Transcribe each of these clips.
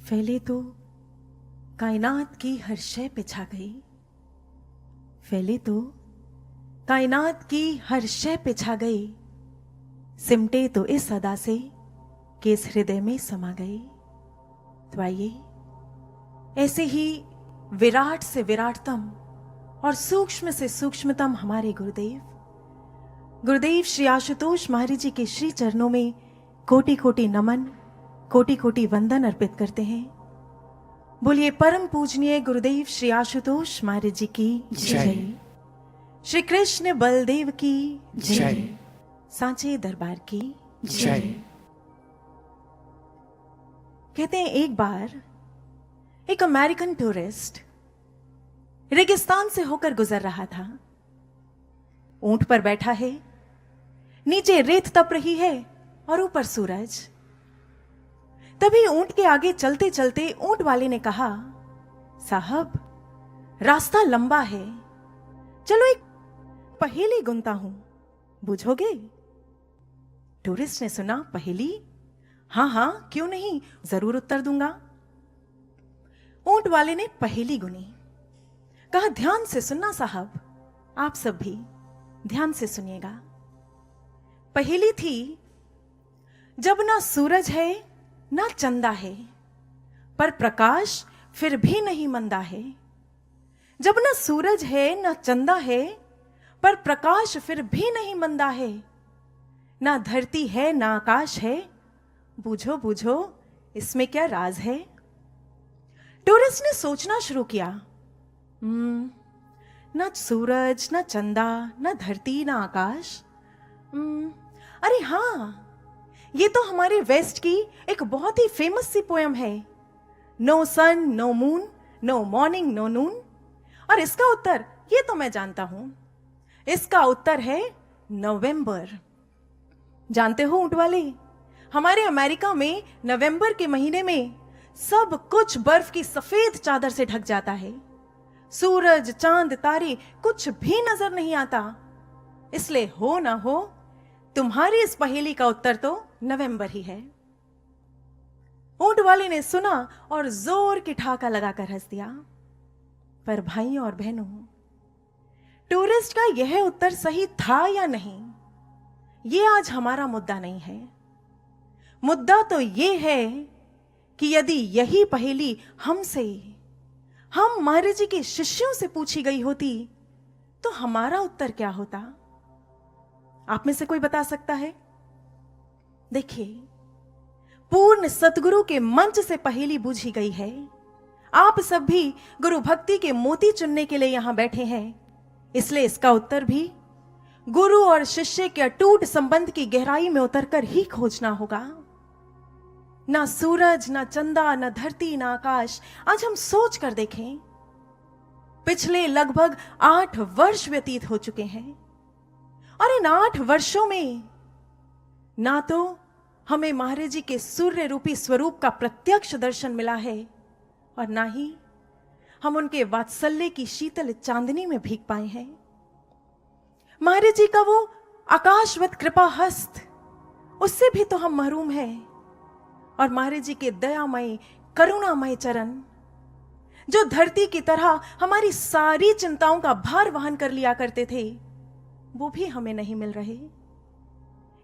फैले तो कायनात की हर शय पे छा गई। फैले तो कायनात की हर शय पे छा गई। सिमटे तो इस अदा से कि इस हृदय में समा गई। तो आइए ऐसे ही विराट से विराटतम और सूक्ष्म से सूक्ष्मतम हमारे गुरुदेव श्री आशुतोष महाराज जी के श्री चरणों में कोटि कोटि नमन, कोटि कोटि वंदन अर्पित करते हैं। बोलिए परम पूजनीय गुरुदेव श्री आशुतोष महाराज जी की जय। श्री कृष्ण बलदेव की जय। सांचे दरबार की जय। कहते हैं एक बार एक अमेरिकन टूरिस्ट रेगिस्तान से होकर गुजर रहा था। ऊंट पर बैठा है, नीचे रेत तप रही है और ऊपर सूरज। तभी ऊंट के आगे चलते चलते ऊंट वाले ने कहा, साहब रास्ता लंबा है, चलो एक पहेली गुनता हूं, बुझोगे? टूरिस्ट ने सुना, पहेली? हाँ हाँ क्यों नहीं, जरूर उत्तर दूंगा। ऊंट वाले ने पहेली गुनी। कहा, ध्यान से सुनना साहब, आप सब भी ध्यान से सुनिएगा। पहेली थी, जब ना सूरज है ना चंदा है, पर प्रकाश फिर भी नहीं मंदा है। जब ना सूरज है ना चंदा है, पर प्रकाश फिर भी नहीं मंदा है। ना धरती है ना आकाश है, बूझो बूझो इसमें क्या राज है। टूरिस्ट ने सोचना शुरू किया, ना सूरज ना चंदा ना धरती ना आकाश। अरे हाँ, ये तो हमारे वेस्ट की एक बहुत ही फेमस सी पोयम है, no sun no moon no morning no noon. और इसका उत्तर ये तो मैं जानता हूं, इसका उत्तर है नवंबर। जानते हो ऊंट वाले, हमारे अमेरिका में नवंबर के महीने में सब कुछ बर्फ की सफेद चादर से ढक जाता है। सूरज चांद तारे कुछ भी नजर नहीं आता। इसलिए हो ना हो, तुम्हारी इस पहेली का उत्तर तो नवंबर ही है। ऊंट वाले ने सुना और जोर की ठहाका लगाकर हंस दिया। पर भाइयों और बहनों, टूरिस्ट का यह उत्तर सही था या नहीं, यह आज हमारा मुद्दा नहीं है। मुद्दा तो यह है कि यदि यही पहेली हमसे, हम महाराज जी के शिष्यों से पूछी गई होती तो हमारा उत्तर क्या होता? आप में से कोई बता सकता है? देखिए, पूर्ण सतगुरु के मंच से पहेली बूझी गई है। आप सब भी गुरु भक्ति के मोती चुनने के लिए यहां बैठे हैं, इसलिए इसका उत्तर भी गुरु और शिष्य के अटूट संबंध की गहराई में उतरकर ही खोजना होगा। ना सूरज ना चंदा ना धरती ना आकाश। आज हम सोच कर देखें, पिछले लगभग 8 वर्ष व्यतीत हो चुके हैं और इन 8 वर्षों में ना तो हमें महाराज जी के सूर्य रूपी स्वरूप का प्रत्यक्ष दर्शन मिला है और ना ही हम उनके वात्सल्य की शीतल चांदनी में भीग पाए हैं। महाराज जी का वो आकाशवत कृपा हस्त, उससे भी तो हम महरूम हैं। और महाराज जी के दयामय करुणामय चरण, जो धरती की तरह हमारी सारी चिंताओं का भार वहन कर लिया करते थे, वो भी हमें नहीं मिल रहे।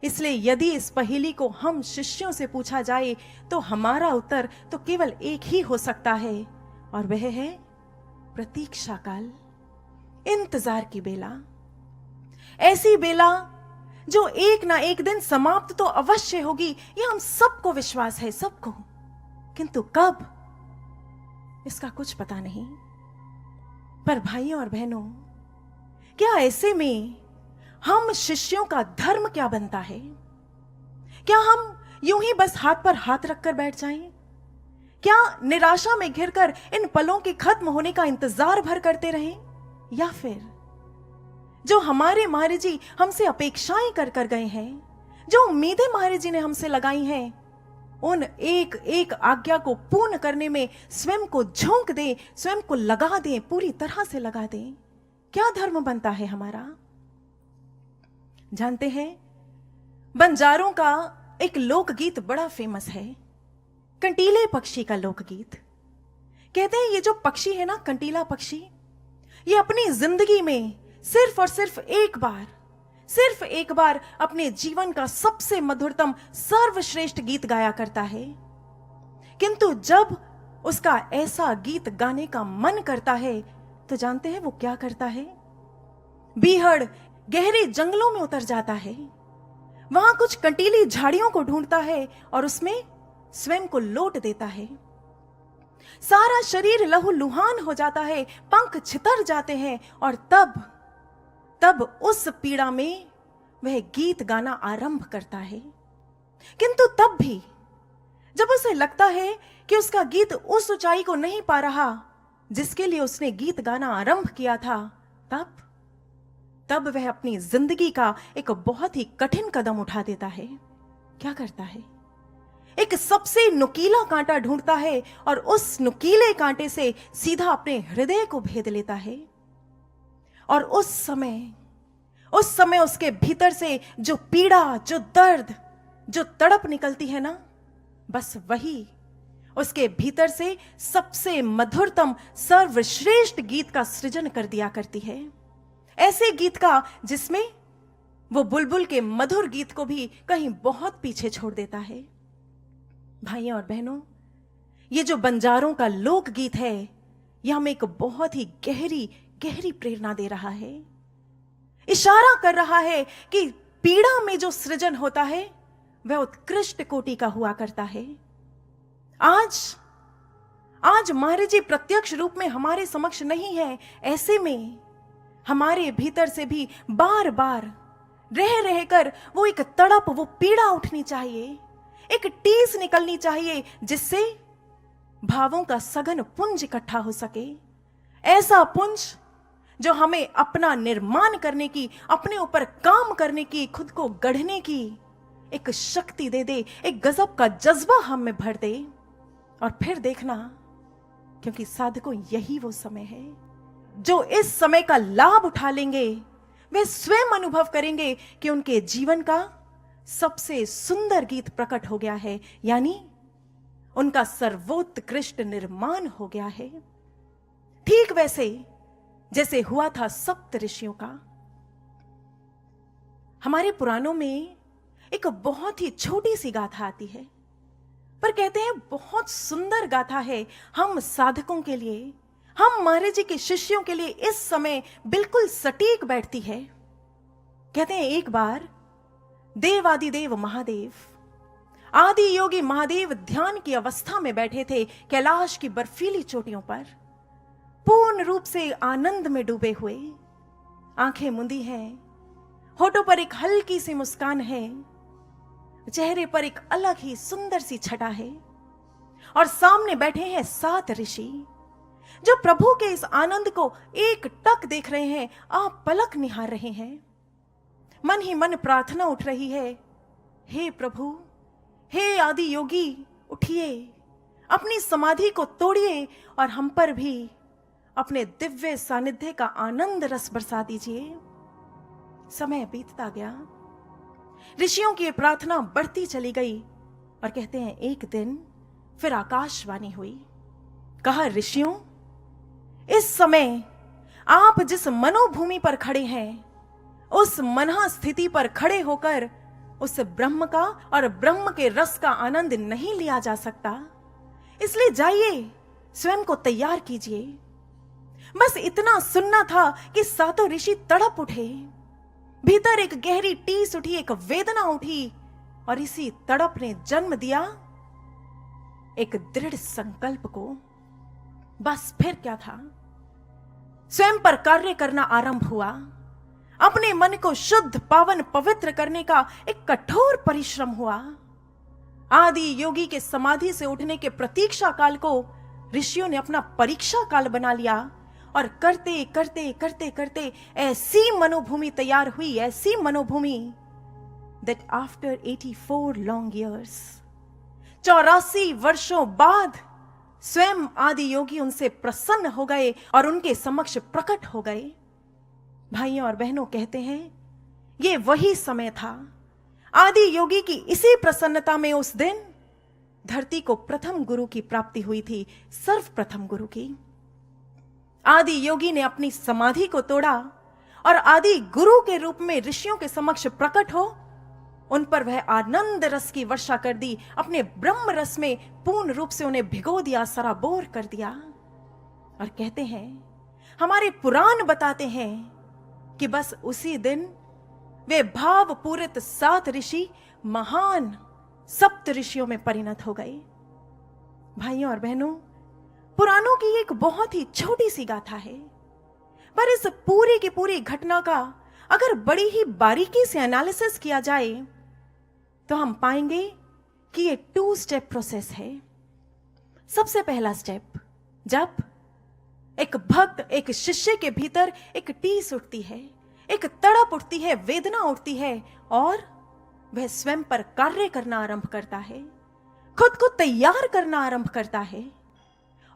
इसलिए यदि इस पहेली को हम शिष्यों से पूछा जाए तो हमारा उत्तर तो केवल एक ही हो सकता है, और वह है प्रतीक्षा काल, इंतजार की बेला। ऐसी बेला जो एक ना एक दिन समाप्त तो अवश्य होगी, यह हम सबको विश्वास है, सबको। किंतु कब, इसका कुछ पता नहीं। पर भाइयों और बहनों, क्या ऐसे में हम शिष्यों का धर्म क्या बनता है? क्या हम यूं ही बस हाथ पर हाथ रखकर बैठ जाएं? क्या निराशा में घिरकर इन पलों के खत्म होने का इंतजार भर करते रहें? या फिर जो हमारे महाराज जी हमसे अपेक्षाएं कर कर गए हैं, जो उम्मीदें महाराज जी ने हमसे लगाई हैं, उन एक एक आज्ञा को पूर्ण करने में स्वयं को झोंक दें, स्वयं को लगा दें, पूरी तरह से लगा दें। क्या धर्म बनता है हमारा? जानते हैं, बंजारों का एक लोकगीत बड़ा फेमस है कंटीले पक्षी का लोकगीत। कहते हैं ये जो पक्षी है ना, कंटीला पक्षी, ये अपनी जिंदगी में सिर्फ और सिर्फ एक बार अपने जीवन का सबसे मधुरतम सर्वश्रेष्ठ गीत गाया करता है। किंतु जब उसका ऐसा गीत गाने का मन करता है तो जानते हैं वो क्या करता है? बीहड़ गहरे जंगलों में उतर जाता है, वहां कुछ कंटीली झाड़ियों को ढूंढता है और उसमें स्वयं को लोट देता है। सारा शरीर लहूलुहान हो जाता है, पंख छितर जाते हैं और तब उस पीड़ा में वह गीत गाना आरंभ करता है। किंतु तब भी जब उसे लगता है कि उसका गीत उस ऊंचाई को नहीं पा रहा जिसके लिए उसने गीत गाना आरंभ किया था, तब वह अपनी जिंदगी का एक बहुत ही कठिन कदम उठा देता है। क्या करता है? एक सबसे नुकीला कांटा ढूंढता है और उस नुकीले कांटे से सीधा अपने हृदय को भेद लेता है। और उस समय उसके भीतर से जो पीड़ा, जो दर्द, जो तड़प निकलती है ना, बस वही उसके भीतर से सबसे मधुरतम सर्वश्रेष्ठ गीत का सृजन कर दिया करती है। ऐसे गीत का जिसमें वो बुलबुल के मधुर गीत को भी कहीं बहुत पीछे छोड़ देता है। भाइयों और बहनों, ये जो बंजारों का लोक गीत है, यह हमें एक बहुत ही गहरी प्रेरणा दे रहा है। इशारा कर रहा है कि पीड़ा में जो सृजन होता है वह उत्कृष्ट कोटि का हुआ करता है। आज महाराज जी प्रत्यक्ष रूप में हमारे समक्ष नहीं है, ऐसे में हमारे भीतर से भी बार बार रह कर वो एक तड़प, वो पीड़ा उठनी चाहिए, एक टीस निकलनी चाहिए जिससे भावों का सघन पुंज इकट्ठा हो सके। ऐसा पुंज जो हमें अपना निर्माण करने की, अपने ऊपर काम करने की, खुद को गढ़ने की एक शक्ति दे दे, एक गजब का जज्बा हम में भर दे। और फिर देखना, क्योंकि साधकों यही वो समय है जो इस समय का लाभ उठा लेंगे, वे स्वयं अनुभव करेंगे कि उनके जीवन का सबसे सुंदर गीत प्रकट हो गया है, यानी उनका सर्वोत्कृष्ट निर्माण हो गया है। ठीक वैसे जैसे हुआ था सप्त ऋषियों का। हमारे पुराणों में एक बहुत ही छोटी सी गाथा आती है, पर कहते हैं बहुत सुंदर गाथा है हम साधकों के लिए, हम महाराज जी के शिष्यों के लिए इस समय बिल्कुल सटीक बैठती है। कहते हैं एक बार देवादिदेव महादेव, आदि योगी महादेव ध्यान की अवस्था में बैठे थे कैलाश की बर्फीली चोटियों पर, पूर्ण रूप से आनंद में डूबे हुए। आंखें मुंदी हैं, होठों पर एक हल्की सी मुस्कान है, चेहरे पर एक अलग ही सुंदर सी छटा है, और सामने बैठे हैं 7 ऋषि जो प्रभु के इस आनंद को एक टक देख रहे हैं, आप पलक निहार रहे हैं। मन ही मन प्रार्थना उठ रही है, हे प्रभु, हे आदि योगी, उठिए, अपनी समाधि को तोड़िए और हम पर भी अपने दिव्य सानिध्य का आनंद रस बरसा दीजिए। समय बीतता गया, ऋषियों की प्रार्थना बढ़ती चली गई, और कहते हैं एक दिन फिर आकाशवाणी हुई। कहा, ऋषियों, इस समय आप जिस मनोभूमि पर खड़े हैं, उस मनहा स्थिति पर खड़े होकर उस ब्रह्म का और ब्रह्म के रस का आनंद नहीं लिया जा सकता, इसलिए जाइए, स्वयं को तैयार कीजिए। बस इतना सुनना था कि 7 ऋषि तड़प उठे, भीतर एक गहरी टीस उठी, एक वेदना उठी, और इसी तड़प ने जन्म दिया एक दृढ़ संकल्प को। बस फिर क्या था, स्वयं पर कार्य करना आरंभ हुआ। अपने मन को शुद्ध, पावन, पवित्र करने का एक कठोर परिश्रम हुआ। आदि योगी के समाधि से उठने के प्रतीक्षा काल को ऋषियों ने अपना परीक्षा काल बना लिया, और करते करते करते करते ऐसी मनोभूमि तैयार हुई, ऐसी मनोभूमि that after 84 long years, 84 वर्षों बाद स्वयं आदि योगी उनसे प्रसन्न हो गए और उनके समक्ष प्रकट हो गए। भाइयों और बहनों, कहते हैं ये वही समय था। आदि योगी की इसी प्रसन्नता में उस दिन धरती को प्रथम गुरु की प्राप्ति हुई थी, सर्वप्रथम गुरु की। आदि योगी ने अपनी समाधि को तोड़ा और आदि गुरु के रूप में ऋषियों के समक्ष प्रकट हो उन पर वह आनंद रस की वर्षा कर दी, अपने ब्रह्म रस में पूर्ण रूप से उन्हें भिगो दिया, सराबोर कर दिया। और कहते हैं, हमारे पुराण बताते हैं कि बस उसी दिन वे भाव पूरित 7 ऋषि महान सप्त ऋषियों में परिणत हो गए। भाइयों और बहनों, पुराणों की एक बहुत ही छोटी सी गाथा है, पर इस पूरी की पूरी घटना का अगर बड़ी ही बारीकी से एनालिसिस किया जाए तो हम पाएंगे कि ये 2 स्टेप प्रोसेस है। सबसे पहला स्टेप, जब एक भक्त, एक शिष्य के भीतर एक टीस उठती है, एक तड़प उठती है, वेदना उठती है और वह स्वयं पर कार्य करना आरंभ करता है, खुद को तैयार करना आरंभ करता है।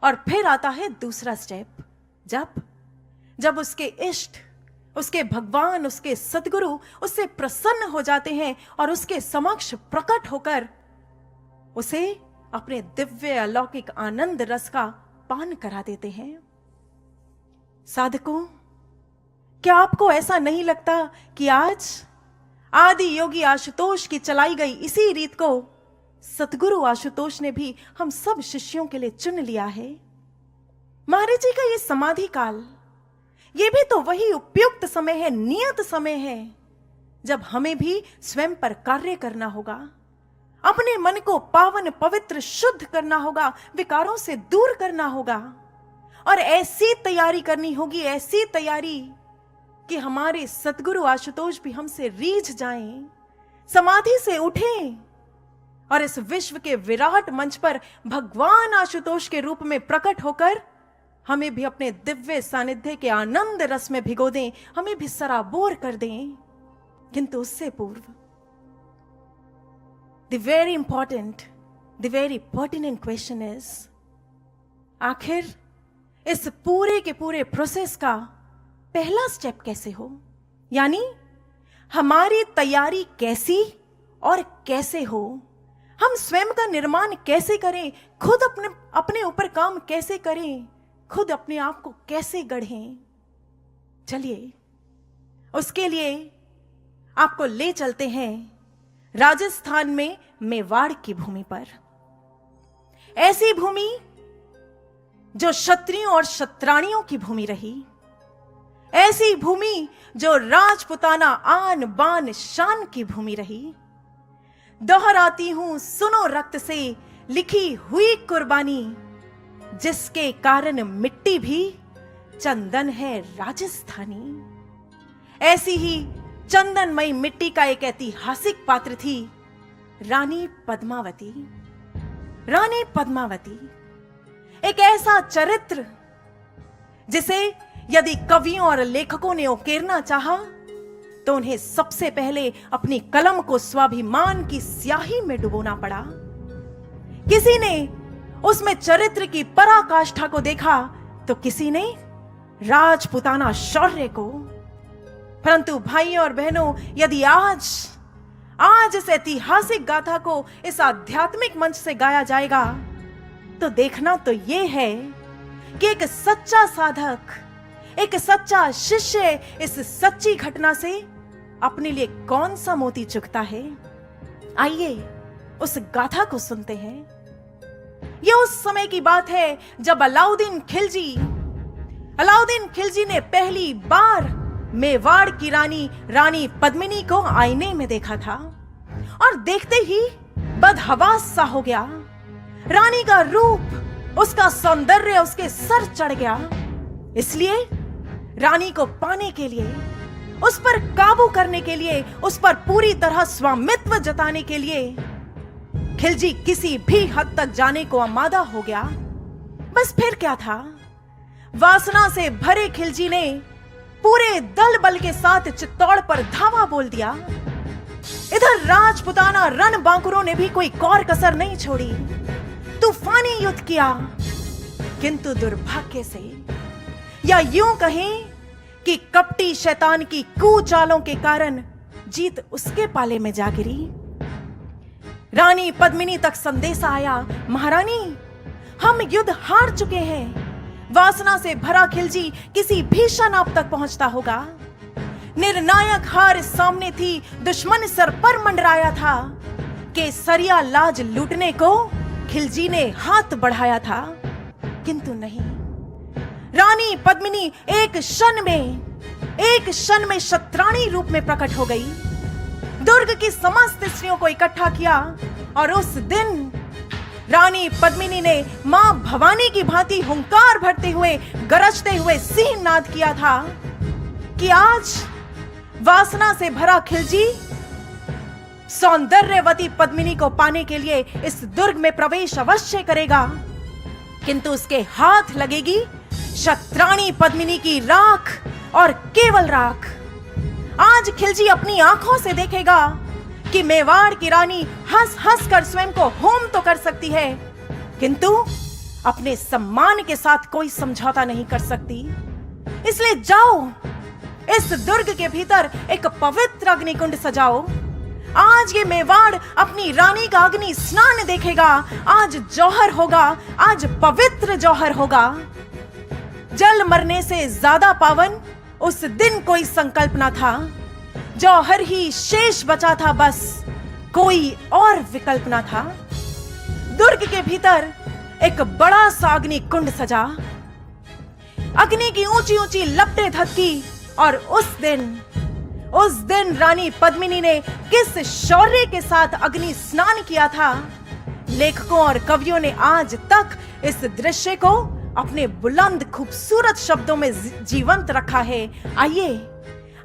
और फिर आता है दूसरा स्टेप, जब उसके इष्ट, उसके भगवान, उसके सद्गुरु उससे प्रसन्न हो जाते हैं और उसके समक्ष प्रकट होकर उसे अपने दिव्य अलौकिक आनंद रस का पान करा देते हैं। साधकों, क्या आपको ऐसा नहीं लगता कि आज आदि योगी आशुतोष की चलाई गई इसी रीत को सतगुरु आशुतोष ने भी हम सब शिष्यों के लिए चुन लिया है? महाराज जी का ये समाधि काल, ये भी तो वही उपयुक्त समय है, नियत समय है, जब हमें भी स्वयं पर कार्य करना होगा, अपने मन को पावन पवित्र शुद्ध करना होगा, विकारों से दूर करना होगा और ऐसी तैयारी करनी होगी, ऐसी तैयारी कि हमारे सतगुरु आशुतोष भी हमसे रीझ जाएं, समाधि से उठें और इस विश्व के विराट मंच पर भगवान आशुतोष के रूप में प्रकट होकर हमें भी अपने दिव्य सानिध्य के आनंद रस में भिगो दें, हमें भी सराबोर कर दें। किंतु उससे पूर्व the very pertinent question is, आखिर इस पूरे के पूरे प्रोसेस का पहला स्टेप कैसे हो? यानी हमारी तैयारी कैसी और कैसे हो, हम स्वयं का निर्माण कैसे करें, खुद अपने ऊपर काम कैसे करें, खुद अपने आप को कैसे गढ़ें। चलिए उसके लिए आपको ले चलते हैं राजस्थान में मेवाड़ की भूमि पर। ऐसी भूमि जो क्षत्रियों और क्षत्राणियों की भूमि रही, ऐसी भूमि जो राजपुताना आन बान शान की भूमि रही। दोहराती हूं, सुनो रक्त से लिखी हुई कुर्बानी, जिसके कारण मिट्टी भी चंदन है राजस्थानी। ऐसी ही चंदनमयी मिट्टी का एक ऐतिहासिक पात्र थी रानी पद्मावती। रानी पद्मावती एक ऐसा चरित्र जिसे यदि कवियों और लेखकों ने उकेरना चाहा तो उन्हें सबसे पहले अपनी कलम को स्वाभिमान की स्याही में डुबोना पड़ा। किसी ने उसमें चरित्र की पराकाष्ठा को देखा तो किसी ने राजपुताना शौर्य को। परंतु भाइयों और बहनों, यदि आज इस ऐतिहासिक गाथा को इस आध्यात्मिक मंच से गाया जाएगा तो देखना तो यह है कि एक सच्चा साधक, एक सच्चा शिष्य इस सच्ची घटना से अपने लिए कौन सा मोती चुगता है। आइए उस गाथा को सुनते हैं। यह उस समय की बात है जब अलाउद्दीन खिलजी ने पहली बार मेवाड़ की रानी पद्मिनी को आईने में देखा था और देखते ही बदहवास सा हो गया। रानी का रूप, उसका सौंदर्य उसके सर चढ़ गया। इसलिए रानी को पाने के लिए, उस पर काबू करने के लिए, उस पर पूरी तरह स्वामित्व जताने के लिए खिलजी किसी भी हद तक जाने को आमादा हो गया। बस फिर क्या था, वासना से भरे खिलजी ने पूरे दल बल के साथ चित्तौड़ पर धावा बोल दिया। इधर राजपुताना रणबांकुरों ने भी कोई कौर कसर नहीं छोड़ी, तूफानी युद्ध किया। किंतु दुर्भाग्य से, या यूं कहें कि कपटी शैतान की कुचालों के कारण जीत उसके पाले में जा गिरी। रानी पद्मिनी तक संदेशा आया, महारानी, हम युद्ध हार चुके हैं। वासना से भरा खिलजी किसी भीषण आप तक पहुंचता होगा। निर्णायक हार सामने थी, दुश्मन सर पर मंडराया था। केसरिया लाज लूटने को खिलजी ने हाथ बढ़ाया था, किंतु नहीं। रानी पद्मिनी एक क्षण में शत्राणी रूप में प्रकट हो गई। दुर्ग की समस्त स्त्रियों को इकट्ठा किया और उस दिन रानी पद्मिनी ने मां भवानी की भांति हुंकार भरते हुए, गरजते हुए सिंह नाद किया था कि आज वासना से भरा खिलजी सौंदर्यवती पद्मिनी को पाने के लिए इस दुर्ग में प्रवेश अवश्य करेगा, किंतु उसके हाथ लगेगी शत्राणी पद्मिनी की राख और केवल राख। आज खिलजी अपनी आंखों से देखेगा कि मेवाड़ की रानी हंस हंस कर स्वयं को होम तो कर सकती है, किंतु अपने सम्मान के साथ कोई समझौता नहीं कर सकती। इसलिए जाओ, इस दुर्ग के भीतर एक पवित्र अग्निकुंड सजाओ। आज ये मेवाड़ अपनी रानी का अग्नि स्नान देखेगा। आज जौहर होगा, आज पवित्र जौहर होगा। जल मरने से ज्यादा पावन उस दिन कोई संकल्प न था। जौहर ही शेष बचा था, बस कोई और विकल्प न था। दुर्ग के भीतर एक बड़ा सा अग्नि कुंड सजा। अग्नि की ऊंची ऊंची लपटें धधकी और उस दिन रानी पद्मिनी ने किस शौर्य के साथ अग्नि स्नान किया था, लेखकों और कवियों ने आज तक इस दृश्य को अपने बुलंद खूबसूरत शब्दों में जीवंत रखा है।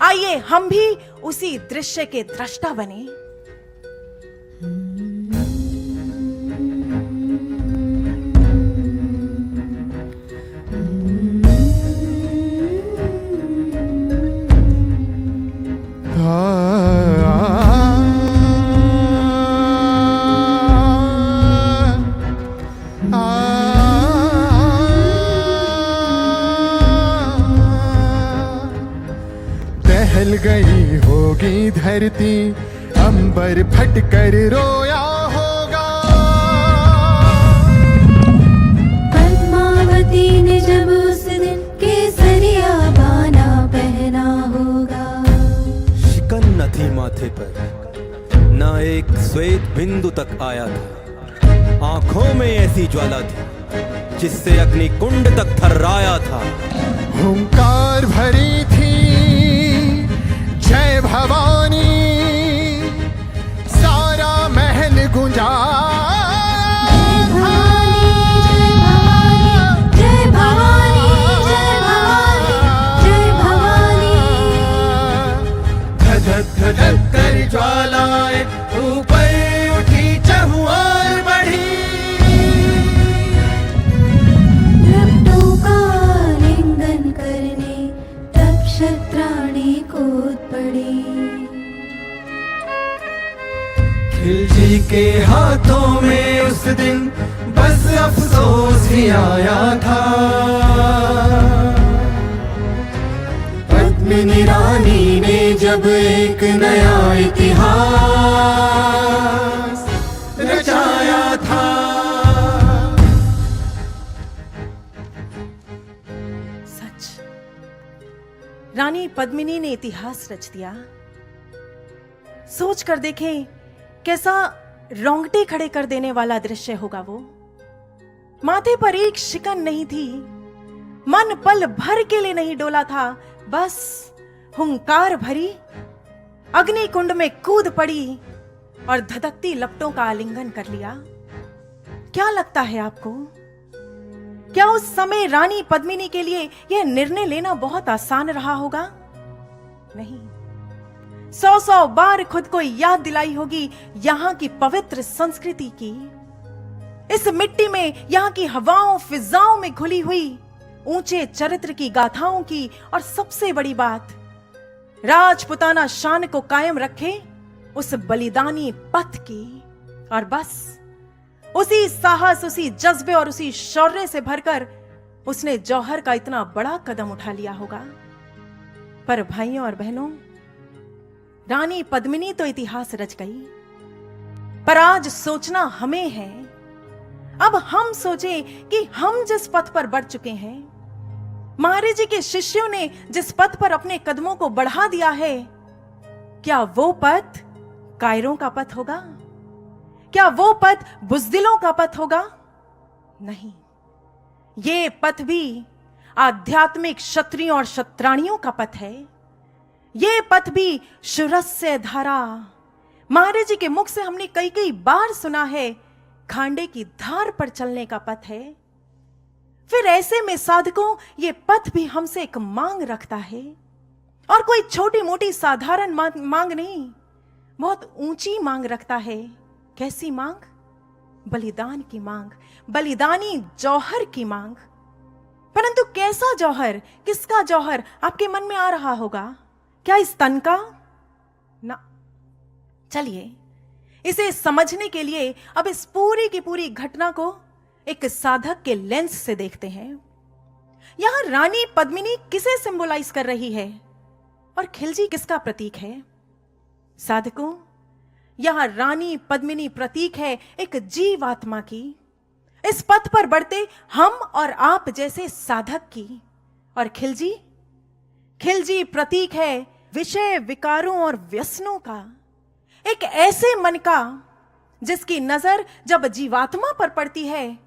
आइए हम भी उसी दृश्य के दृष्टा बने। टहल गई होगी धरती, अंबर फटकर रोया होगा। पद्मावती ने जब उस दिन केसरिया बाना पहना होगा। शिकन न थी माथे पर, ना एक श्वेत बिंदु तक आया था। आंखों में ऐसी ज्वाला थी जिससे अग्नि कुंड तक थर्राया था। हुंकार भरी थी जय भवानी, सारा महल गुंजा। जय भवानी, जय भवानी, जय भवानी। धधक धधक कर ज्वालाएं ऊपर उठी, चहुआर बढ़ी। लपटों का लिंगन करने तब शत्राणी कूद पड़ी। खिलजी के हाथों में उस दिन बस अफसोस ही आया था। पद्मिनी रानी ने जब एक नया इतिहास रचाया था। सच, रानी पद्मिनी ने इतिहास रच दिया। सोच कर देखें कैसा रोंगटे खड़े कर देने वाला दृश्य होगा वो। माथे पर एक शिकन नहीं थी, मन पल भर के लिए नहीं डोला था, बस हुंकार भरी अग्नि कुंड में कूद पड़ी और धधकती लपटों का आलिंगन कर लिया। क्या लगता है आपको, क्या उस समय रानी पद्मिनी के लिए यह निर्णय लेना बहुत आसान रहा होगा? नहीं। 100 बार खुद को याद दिलाई होगी यहां की पवित्र संस्कृति की। इस मिट्टी में, यहां की हवाओं फिजाओं में घुली हुई ऊंचे चरित्र की गाथाओं की, और सबसे बड़ी बात, राजपुताना शान को कायम रखे उस बलिदानी पथ की। और बस उसी साहस, उसी जज्बे और उसी शौर्य से भरकर उसने जौहर का इतना बड़ा कदम उठा लिया होगा। पर भाइयों और बहनों, रानी पद्मिनी तो इतिहास रच गई, पर आज सोचना हमें है। अब हम सोचें कि हम जिस पथ पर बढ़ चुके हैं, महाराज जी के शिष्यों ने जिस पथ पर अपने कदमों को बढ़ा दिया है, क्या वो पथ कायरों का पथ होगा? क्या वो पथ बुज़दिलों का पथ होगा? नहीं, ये पथ भी आध्यात्मिक क्षत्रियों और क्षत्राणियों का पथ है। ये पथ भी शुरस्य धारा, महाराज जी के मुख से हमने कई कई बार सुना है, खांडे की धार पर चलने का पथ है। फिर ऐसे में साधकों, ये पथ भी हमसे एक मांग रखता है, और कोई छोटी मोटी साधारण मांग नहीं, बहुत ऊंची मांग रखता है। कैसी मांग? बलिदान की मांग, बलिदानी जौहर की मांग। परंतु कैसा जौहर, किसका जौहर आपके मन में आ रहा होगा? क्या इस तन का? ना। चलिए, इसे समझने के लिए अब इस पूरी की पूरी घटना को एक साधक के लेंस से देखते हैं। यहां रानी पद्मिनी किसे सिंबलाइज कर रही है और खिलजी किसका प्रतीक है? साधकों, यहां रानी पद्मिनी प्रतीक है एक जीवात्मा की, इस पथ पर बढ़ते हम और आप जैसे साधक की। और खिलजी प्रतीक है विषय विकारों और व्यसनों का, एक ऐसे मन का जिसकी नजर जब जीवात्मा पर पड़ती है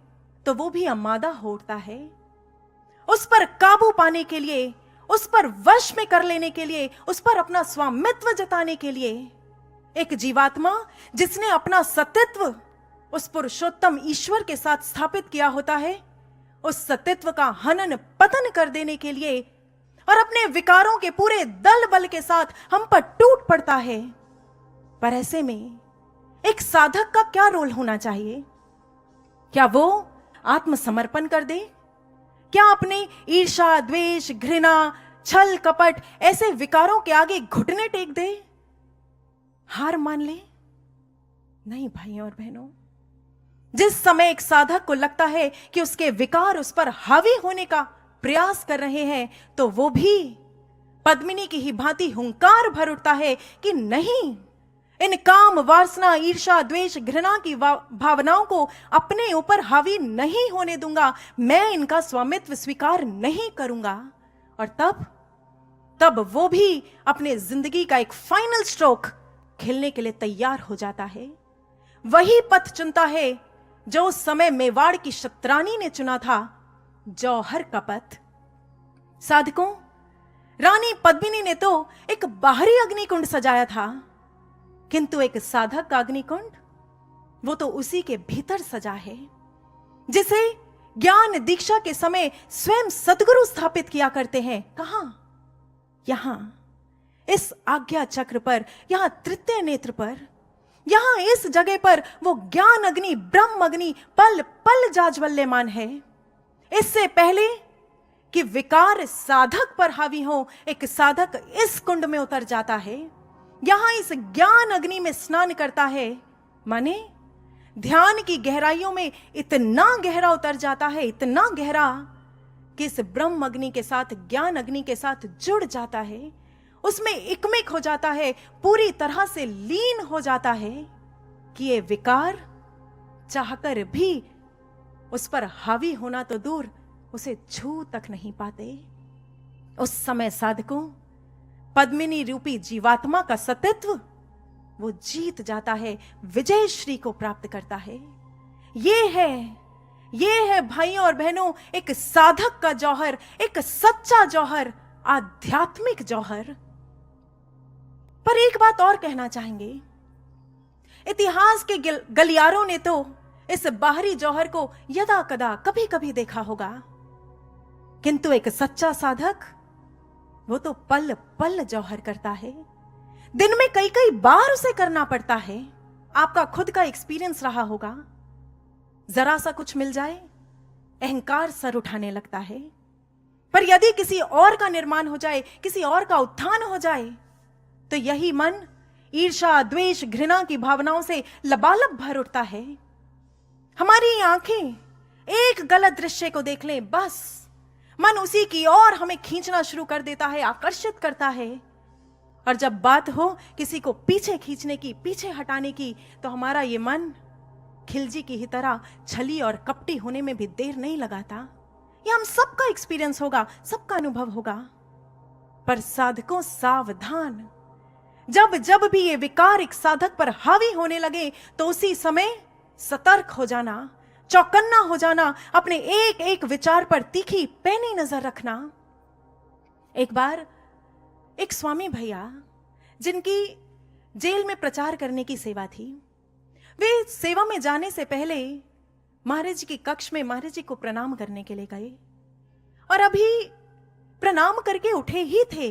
तो वो भी अमादा हो उठता है। उस पर काबू पाने के लिए, उस पर वश में कर लेने के लिए, उस पर अपना स्वामित्व जताने के लिए, एक जीवात्मा जिसने अपना सतित्व उस पुरुषोत्तम ईश्वर के साथ स्थापित किया होता है, उस सतित्व का हनन पतन कर देने के लिए और अपने विकारों के पूरे दल बल के साथ हम पर टूट पड़ता है। पर ऐसे में एक साधक का क्या रोल होना चाहिए? क्या वो आत्मसमर्पण कर दे? क्या अपने ईर्ष्या, द्वेष, घृणा, छल, कपट ऐसे विकारों के आगे घुटने टेक दे, हार मान ले? नहीं भाइयों और बहनों, जिस समय एक साधक को लगता है कि उसके विकार उस पर हावी होने का प्रयास कर रहे हैं, तो वो भी पद्मिनी की ही भांति हुंकार भर उठता है कि नहीं, इन काम, वासना, ईर्ष्या, द्वेष, घृणा की भावनाओं को अपने ऊपर हावी नहीं होने दूंगा, मैं इनका स्वामित्व स्वीकार नहीं करूंगा। और तब वो भी अपने जिंदगी का एक फाइनल स्ट्रोक खेलने के लिए तैयार हो जाता है। वही पथ चुनता है जो उस समय मेवाड़ की क्षत्राणी ने चुना था, जौहर का पथ। साधकों, रानी पद्मिनी ने तो एक बाहरी अग्निकुंड सजाया था, किंतु एक साधक का अग्निकुंड, वो तो उसी के भीतर सजा है, जिसे ज्ञान दीक्षा के समय स्वयं सद्गुरु स्थापित किया करते हैं। कहां? यहां इस आज्ञा चक्र पर, यहां तृतीय नेत्र पर, यहां इस जगह पर वो ज्ञान अग्नि, ब्रह्म अग्नि पल पल जाज्वल्यमान है। इससे पहले कि विकार साधक पर हावी हो, एक साधक इस कुंड में उतर जाता है, यहां इस ज्ञान अग्नि में स्नान करता है, माने ध्यान की गहराइयों में इतना गहरा उतर जाता है, इतना गहरा कि इस ब्रह्म अग्नि के साथ, ज्ञान अग्नि के साथ जुड़ जाता है, उसमें इकमिक हो जाता है, पूरी तरह से लीन हो जाता है कि ये विकार चाहकर भी उस पर हावी होना तो दूर, उसे छू तक नहीं पाते। उस समय साधकों, पद्मिनी रूपी जीवात्मा का सतित्व वो जीत जाता है, विजय श्री को प्राप्त करता है। ये है भाइयों और बहनों एक साधक का जौहर, एक सच्चा जौहर, आध्यात्मिक जौहर। पर एक बात और कहना चाहेंगे, इतिहास के गलियारों ने तो इस बाहरी जौहर को यदा कदा कभी कभी देखा होगा, किंतु एक सच्चा साधक वो तो पल पल जौहर करता है, दिन में कई कई बार उसे करना पड़ता है। आपका खुद का एक्सपीरियंस रहा होगा, जरा सा कुछ मिल जाए अहंकार सर उठाने लगता है, पर यदि किसी और का निर्माण हो जाए, किसी और का उत्थान हो जाए, तो यही मन ईर्ष्या, द्वेष, घृणा की भावनाओं से लबालब भर उठता है। हमारी आंखें एक गलत दृश्य को देख लें, बस मन उसी की ओर हमें खींचना शुरू कर देता है, आकर्षित करता है, और जब बात हो किसी को पीछे खींचने की, पीछे हटाने की, तो हमारा ये मन खिलजी की ही तरह छली और कपटी होने में भी देर नहीं लगाता। ये हम सबका एक्सपीरियंस होगा, सबका अनुभव होगा। पर साधकों सावधान, जब जब भी ये विकार एक साधक पर हावी होने लगे तो उसी समय सतर्क हो जाना, चौकन्ना हो जाना, अपने एक एक विचार पर तीखी पैनी नजर रखना। एक बार एक स्वामी भैया, जिनकी जेल में प्रचार करने की सेवा थी, वे सेवा में जाने से पहले महाराज जी की कक्ष में महाराज जी को प्रणाम करने के लिए गए और अभी प्रणाम करके उठे ही थे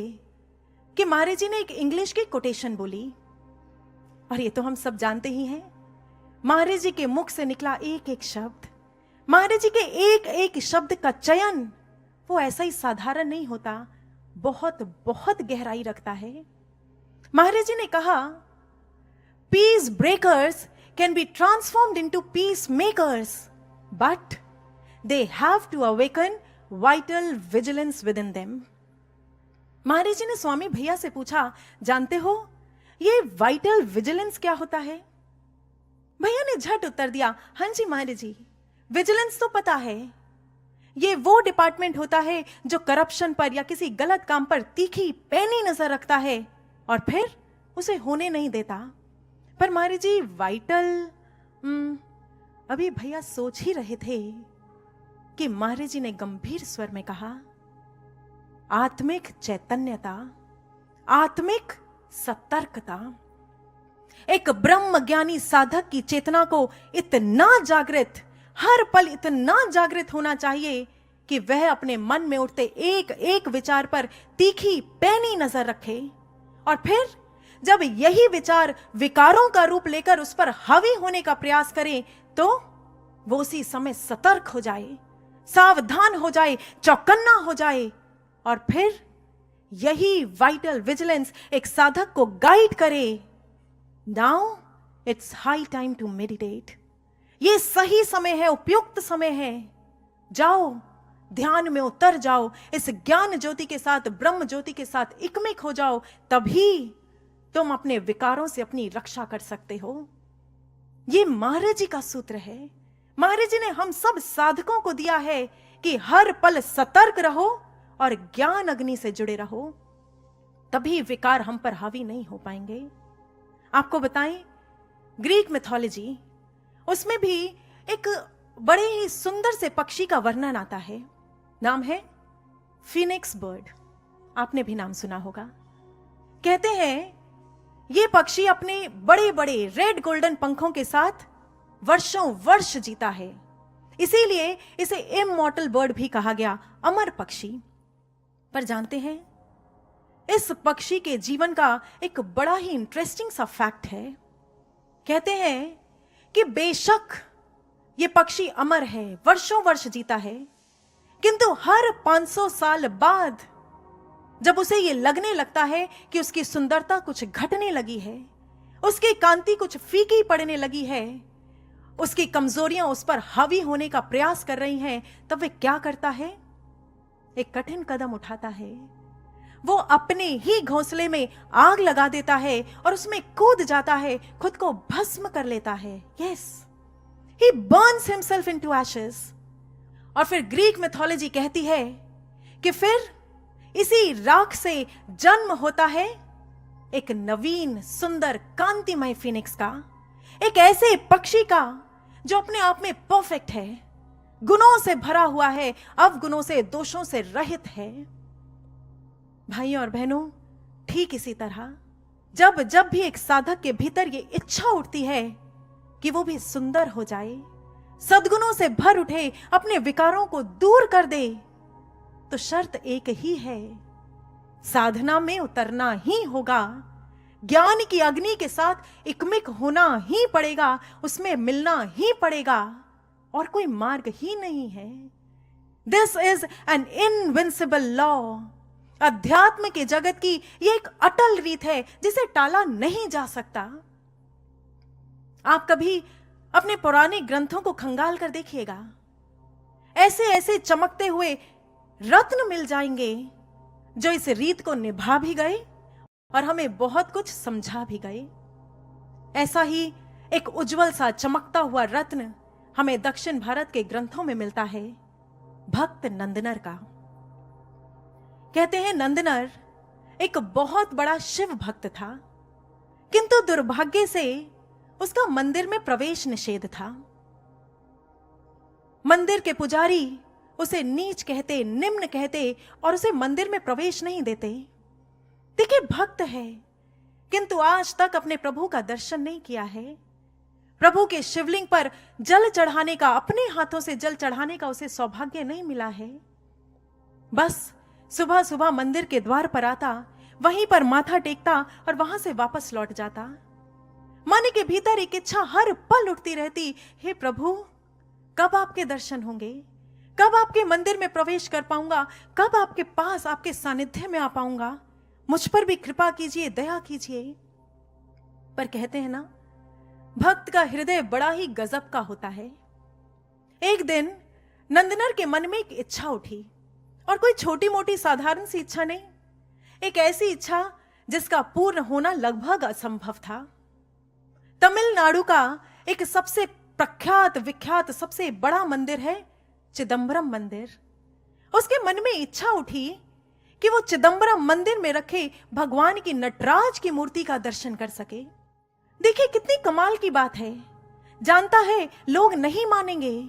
कि महाराज जी ने एक इंग्लिश की कोटेशन बोली। और ये तो हम सब जानते ही हैं, महाराज जी के मुख से निकला एक एक शब्द, महाराज जी के एक एक शब्द का चयन वो ऐसा ही साधारण नहीं होता, बहुत बहुत गहराई रखता है। महाराज जी ने कहा, peace breakers can be transformed into peace makers, but they have to awaken vital vigilance within them. Maharaj ji ने स्वामी भैया से पूछा, जानते हो ये वाइटल विजिलेंस क्या होता है? भैया ने झट उत्तर दिया, हां जी महाराज जी, विजिलेंस तो पता है, ये वो डिपार्टमेंट होता है जो करप्शन पर या किसी गलत काम पर तीखी पैनी नजर रखता है और फिर उसे होने नहीं देता। पर महाराज जी वाइटल, अभी भैया सोच ही रहे थे कि महाराज जी ने गंभीर स्वर में कहा, आत्मिक चैतन्यता, आत्मिक सतर्कता। एक ब्रह्म ज्ञानी साधक की चेतना को इतना जागृत, हर पल इतना जागृत होना चाहिए कि वह अपने मन में उठते एक एक विचार पर तीखी पैनी नजर रखे और फिर जब यही विचार विकारों का रूप लेकर उस पर हावी होने का प्रयास करे तो वो उसी समय सतर्क हो जाए, सावधान हो जाए, चौकन्ना हो जाए और फिर यही वाइटल विजिलेंस एक साधक को गाइड करे। Now it's high time to meditate. ये सही समय है, उपयुक्त समय है। जाओ, ध्यान में उतर जाओ, इस ज्ञान ज्योति के साथ, ब्रह्म ज्योति के साथ इकमिक हो जाओ, तभी तुम अपने विकारों से अपनी रक्षा कर सकते हो। ये महाराज जी का सूत्र है। महाराज जी ने हम सब साधकों को दिया है कि हर पल सतर्क रहो और ज्ञान अग्नि से जुड़े रहो, तभी विकार हम पर हावी नहीं हो पाएंगे। आपको बताएं, ग्रीक मिथोलॉजी, उसमें भी एक बड़े ही सुंदर से पक्षी का वर्णन आता है। नाम है फिनिक्स बर्ड। आपने भी नाम सुना होगा। कहते हैं ये पक्षी अपने बड़े बड़े रेड गोल्डन पंखों के साथ वर्षों वर्ष जीता है, इसीलिए इसे इमॉर्टल बर्ड भी कहा गया, अमर पक्षी। पर जानते हैं, इस पक्षी के जीवन का एक बड़ा ही इंटरेस्टिंग सा फैक्ट है। कहते हैं कि बेशक ये पक्षी अमर है, वर्षों वर्ष जीता है, किंतु हर 500 साल बाद जब उसे ये लगने लगता है कि उसकी सुंदरता कुछ घटने लगी है, उसकी कांति कुछ फीकी पड़ने लगी है, उसकी कमजोरियां उस पर हावी होने का प्रयास कर रही हैं, तब वह क्या करता है? एक कठिन कदम उठाता है। वो अपने ही घोंसले में आग लगा देता है और उसमें कूद जाता है, खुद को भस्म कर लेता है। यस, ही बर्न्स हिमसेल्फ इनटू एशेस। और फिर ग्रीक मिथोलॉजी कहती है कि फिर इसी राख से जन्म होता है एक नवीन सुंदर कांतिमय फिनिक्स का, एक ऐसे पक्षी का जो अपने आप में परफेक्ट है, गुणों से भरा हुआ है, अवगुणों से, दोषों से रहित है। भाइयों और बहनों, ठीक इसी तरह जब जब भी एक साधक के भीतर ये इच्छा उठती है कि वो भी सुंदर हो जाए, सद्गुणों से भर उठे, अपने विकारों को दूर कर दे, तो शर्त एक ही है, साधना में उतरना ही होगा, ज्ञान की अग्नि के साथ इकमिक होना ही पड़ेगा, उसमें मिलना ही पड़ेगा, और कोई मार्ग ही नहीं है। This is an invincible law. अध्यात्म के जगत की यह एक अटल रीत है जिसे टाला नहीं जा सकता। आप कभी अपने पुराने ग्रंथों को खंगाल कर देखिएगा, ऐसे ऐसे चमकते हुए रत्न मिल जाएंगे जो इस रीत को निभा भी गए और हमें बहुत कुछ समझा भी गए। ऐसा ही एक उज्जवल सा चमकता हुआ रत्न हमें दक्षिण भारत के ग्रंथों में मिलता है, भक्त नंदनर का। कहते हैं नंदनर एक बहुत बड़ा शिव भक्त था, किंतु दुर्भाग्य से उसका मंदिर में प्रवेश निषेध था। मंदिर के पुजारी उसे नीच कहते, निम्न कहते और उसे मंदिर में प्रवेश नहीं देते। देखिए, भक्त है किंतु आज तक अपने प्रभु का दर्शन नहीं किया है। प्रभु के शिवलिंग पर जल चढ़ाने का, अपने हाथों से जल चढ़ाने का उसे सौभाग्य नहीं मिला है। बस सुबह सुबह मंदिर के द्वार पर आता, वहीं पर माथा टेकता और वहां से वापस लौट जाता। मन के भीतर एक इच्छा हर पल उठती रहती, हे प्रभु, कब आपके दर्शन होंगे, कब आपके मंदिर में प्रवेश कर पाऊंगा, कब आपके पास, आपके सानिध्य में आ पाऊंगा, मुझ पर भी कृपा कीजिए, दया कीजिए। पर कहते हैं ना, भक्त का हृदय बड़ा ही गजब का होता है। एक दिन नंदनर के मन में एक इच्छा उठी, और कोई छोटी मोटी साधारण सी इच्छा नहीं, एक ऐसी इच्छा जिसका पूर्ण होना लगभग असंभव था। तमिलनाडु का एक सबसे प्रख्यात विख्यात सबसे बड़ा मंदिर है चिदंबरम मंदिर। उसके मन में इच्छा उठी कि वो चिदंबरम मंदिर में रखे भगवान की नटराज की मूर्ति का दर्शन कर सके। देखिए कितनी कमाल की बात है। जानता है लोग नहीं मानेंगे,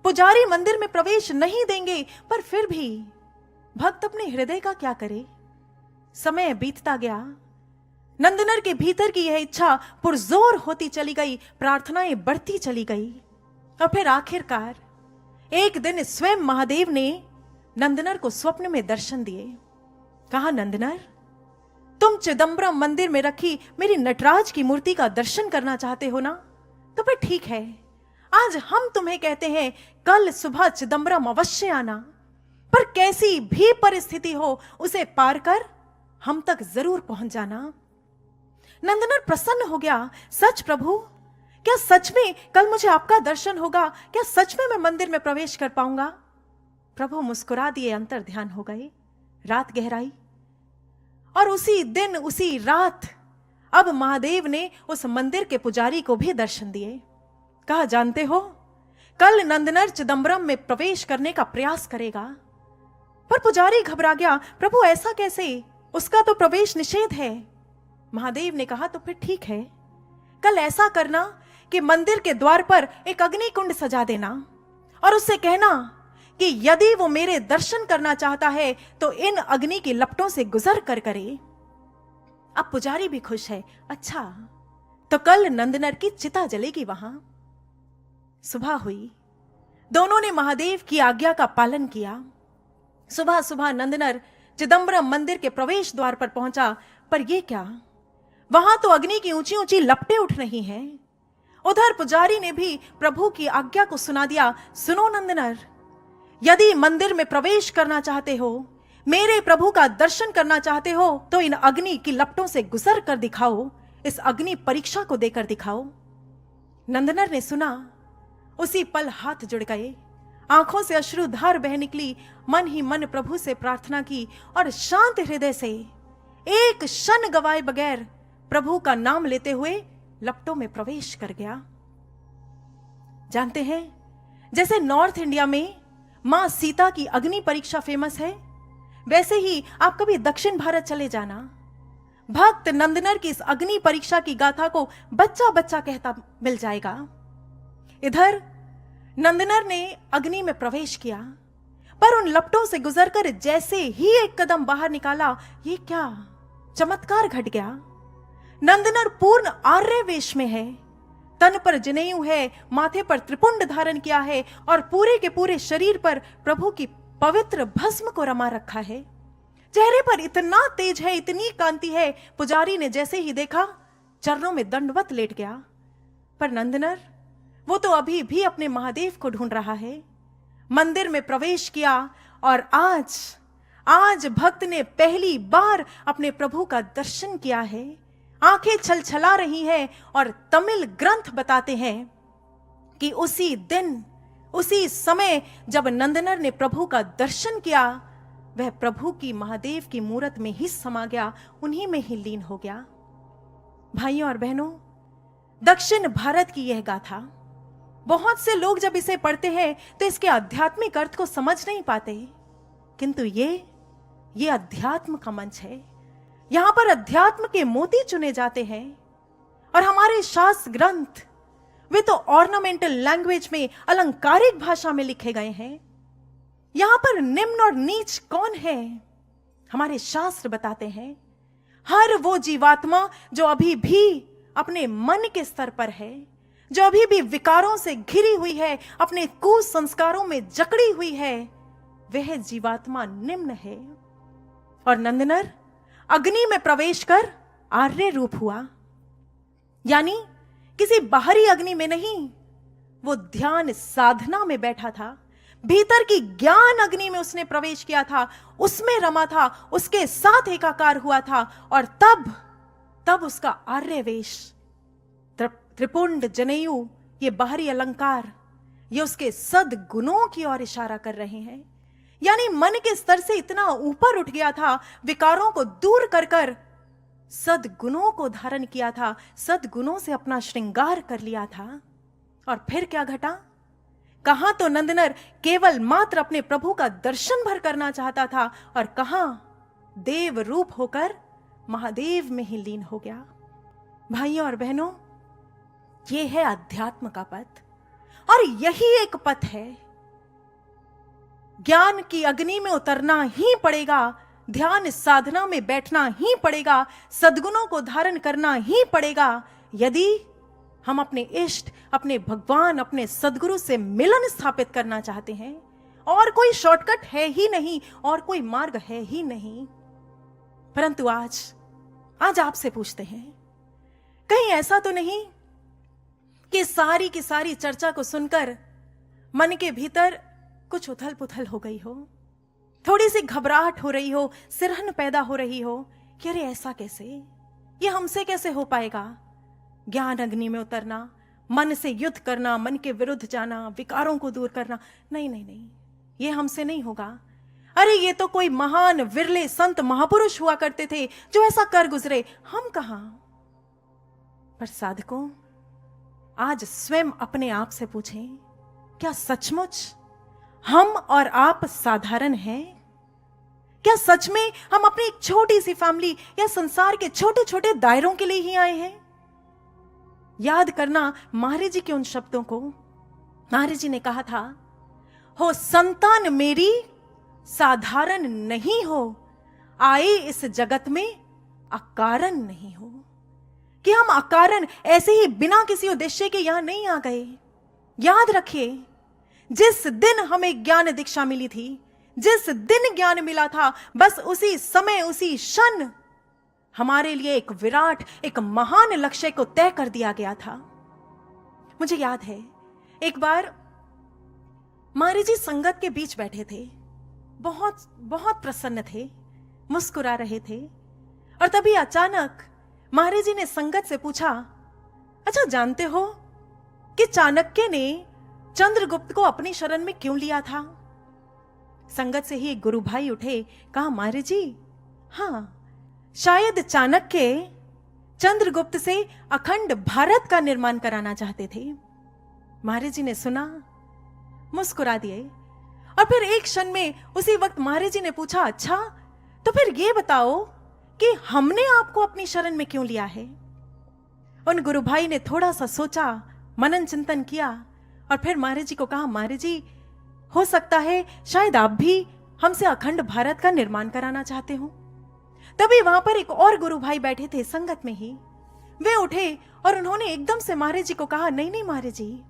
पुजारी मंदिर में प्रवेश नहीं देंगे, पर फिर भी भक्त अपने हृदय का क्या करे। समय बीतता गया, नंदनर के भीतर की यह इच्छा पुरजोर होती चली गई, प्रार्थनाएं बढ़ती चली गई, और फिर आखिरकार एक दिन स्वयं महादेव ने नंदनर को स्वप्न में दर्शन दिए। कहा, नंदनर, तुम चिदंबरम मंदिर में रखी मेरी नटराज की मूर्ति का दर्शन करना चाहते हो ना, तो फिर ठीक है, आज हम तुम्हें कहते हैं कल सुबह चिदंबरम अवश्य आना, पर कैसी भी परिस्थिति हो उसे पार कर हम तक जरूर पहुंच जाना। नंदनर प्रसन्न हो गया, सच प्रभु, क्या सच में कल मुझे आपका दर्शन होगा? क्या सच में मैं मंदिर में प्रवेश कर पाऊंगा? प्रभु मुस्कुरा दिए, अंतर ध्यान हो गए। रात गहराई, और उसी दिन उसी रात अब महादेव ने उस मंदिर के पुजारी को भी दर्शन दिए। कहा, जानते हो, कल नंदनर चिदंबरम में प्रवेश करने का प्रयास करेगा। पर पुजारी घबरा गया, प्रभु ऐसा कैसे, उसका तो प्रवेश निषेध है। महादेव ने कहा, तो फिर ठीक है, कल ऐसा करना कि मंदिर के द्वार पर एक अग्नि कुंड सजा देना, और उससे कहना कि यदि वो मेरे दर्शन करना चाहता है तो इन अग्नि की लपटों से गुजर कर करे। अब पुजारी भी खुश है। अच्छा, तो कल नंदनर की चिता जलेगी वहां। सुबह हुई, दोनों ने महादेव की आज्ञा का पालन किया। सुबह सुबह नंदनर चिदंबरम मंदिर के प्रवेश द्वार पर पहुंचा, पर यह क्या, वहां तो अग्नि की ऊंची ऊंची लपटें उठ रही हैं। उधर पुजारी ने भी प्रभु की आज्ञा को सुना दिया, सुनो नंदनर, यदि मंदिर में प्रवेश करना चाहते हो, मेरे प्रभु का दर्शन करना चाहते हो, तो इन अग्नि की लपटों से गुजर कर दिखाओ, इस अग्नि परीक्षा को देकर दिखाओ। नंदनर ने सुना, उसी पल हाथ जुड़ गए, आंखों से अश्रुधार बह निकली, मन ही मन प्रभु से प्रार्थना की, और शांत हृदय से एक क्षण गवाए बगैर प्रभु का नाम लेते हुए लपटों में प्रवेश कर गया। जानते हैं, जैसे नॉर्थ इंडिया में मां सीता की अग्नि परीक्षा फेमस है, वैसे ही आप कभी दक्षिण भारत चले जाना, भक्त नंदनर की इस अग्नि परीक्षा की गाथा को बच्चा बच्चा कहता मिल जाएगा। इधर नंदनर ने अग्नि में प्रवेश किया, पर उन लपटों से गुजरकर जैसे ही एक कदम बाहर निकाला, ये क्या चमत्कार घट गया। नंदनर पूर्ण आर्य वेश में है, तन पर जनेऊ है, माथे पर त्रिपुंड धारण किया है, और पूरे के पूरे शरीर पर प्रभु की पवित्र भस्म को रमा रखा है। चेहरे पर इतना तेज है, इतनी कांति है, पुजारी ने जैसे ही देखा चरणों में दंडवत लेट गया। पर नंदनर, वो तो अभी भी अपने महादेव को ढूंढ रहा है। मंदिर में प्रवेश किया, और आज भक्त ने पहली बार अपने प्रभु का दर्शन किया है। आंखें छलछला रही हैं, और तमिल ग्रंथ बताते हैं कि उसी दिन उसी समय जब नंदनर ने प्रभु का दर्शन किया, वह प्रभु की महादेव की मूरत में ही समा गया, उन्हीं में ही लीन हो गया। भाइयों और बहनों, दक्षिण भारत की यह गाथा, बहुत से लोग जब इसे पढ़ते हैं तो इसके आध्यात्मिक अर्थ को समझ नहीं पाते, किंतु ये अध्यात्म का मंच है। यहां पर अध्यात्म के मोती चुने जाते हैं और हमारे शास्त्र ग्रंथ वे तो ऑर्नामेंटल लैंग्वेज में, अलंकारिक भाषा में लिखे गए हैं। यहां पर निम्न और नीच कौन है, हमारे शास्त्र बताते हैं। हर वो जीवात्मा जो अभी भी अपने मन के स्तर पर है, जो अभी भी विकारों से घिरी हुई है, अपने कुसंस्कारों में जकड़ी हुई है, वह जीवात्मा निम्न है। और नंदनर अग्नि में प्रवेश कर आर्य रूप हुआ, यानी किसी बाहरी अग्नि में नहीं, वो ध्यान साधना में बैठा था। भीतर की ज्ञान अग्नि में उसने प्रवेश किया था, उसमें रमा था, उसके साथ एकाकार हुआ था। और तब उसका आर्य वेश, त्रिपुंड, जनेयू, ये बाहरी अलंकार, ये उसके सद्गुणों की ओर इशारा कर रहे हैं। यानी मन के स्तर से इतना ऊपर उठ गया था, विकारों को दूर कर कर सद्गुणों को धारण किया था, सद्गुणों से अपना श्रृंगार कर लिया था। और फिर क्या घटा? कहां तो नंदनर केवल मात्र अपने प्रभु का दर्शन भर करना चाहता था, और कहां देव रूप होकर महादेव में ही लीन हो गया। भाइयों और बहनों, यह है अध्यात्म का पथ, और यही एक पथ है। ज्ञान की अग्नि में उतरना ही पड़ेगा, ध्यान साधना में बैठना ही पड़ेगा, सद्गुणों को धारण करना ही पड़ेगा, यदि हम अपने इष्ट, अपने भगवान, अपने सद्गुरु से मिलन स्थापित करना चाहते हैं। और कोई शॉर्टकट है ही नहीं, और कोई मार्ग है ही नहीं। परंतु आज आपसे पूछते हैं, कहीं ऐसा तो नहीं कि सारी की सारी चर्चा को सुनकर मन के भीतर कुछ उथल पुथल हो गई हो, थोड़ी सी घबराहट हो रही हो, सिरहन पैदा हो रही हो कि अरे ऐसा कैसे, ये हमसे कैसे हो पाएगा? ज्ञान अग्नि में उतरना, मन से युद्ध करना, मन के विरुद्ध जाना, विकारों को दूर करना, नहीं, ये हमसे नहीं होगा। अरे ये तो कोई महान विरले संत महापुरुष हुआ करते थे जो ऐसा कर गुजरे, हम कहां? पर साधकों, आज स्वयं अपने आप से पूछें, क्या सचमुच हम और आप साधारण हैं? क्या सच में हम अपनी एक छोटी सी फैमिली या संसार के छोटे छोटे दायरों के लिए ही आए हैं? याद करना महाराज जी के उन शब्दों को। महाराज जी ने कहा था, हो संतान मेरी साधारण नहीं हो, आए इस जगत में अकारण नहीं हो। कि हम अकारण ऐसे ही बिना किसी उद्देश्य के यहां नहीं आ गए। याद रखिए, जिस दिन हमें ज्ञान दीक्षा मिली थी, जिस दिन ज्ञान मिला था, बस उसी समय, उसी क्षण हमारे लिए एक विराट, एक महान लक्ष्य को तय कर दिया गया था। मुझे याद है, एक बार महाराज जी संगत के बीच बैठे थे, बहुत बहुत प्रसन्न थे, मुस्कुरा रहे थे, और तभी अचानक महाराज जी ने संगत से पूछा, अच्छा जानते हो कि चाणक्य ने चंद्रगुप्त को अपनी शरण में क्यों लिया था? संगत से ही एक गुरु भाई उठे, कहा, महाराज जी, हाँ, शायद चाणक्य चंद्रगुप्त से अखंड भारत का निर्माण कराना चाहते थे। महाराज जी ने सुना, मुस्कुरा दिए, और फिर एक क्षण में उसी वक्त महाराज जी ने पूछा, अच्छा तो फिर ये बताओ कि हमने आपको अपनी शरण में क्यों लिया है? उन गुरु भाई ने थोड़ा सा सोचा, मनन चिंतन किया, और फिर महाराज जी को कहा, महाराज जी, हो सकता है शायद आप भी हमसे अखंड भारत का निर्माण कराना चाहते हो। तभी वहां पर एक और गुरु भाई बैठे थे संगत में ही, वे उठे और उन्होंने एकदम से महाराज जी को कहा, नहीं नहीं महाराज जी,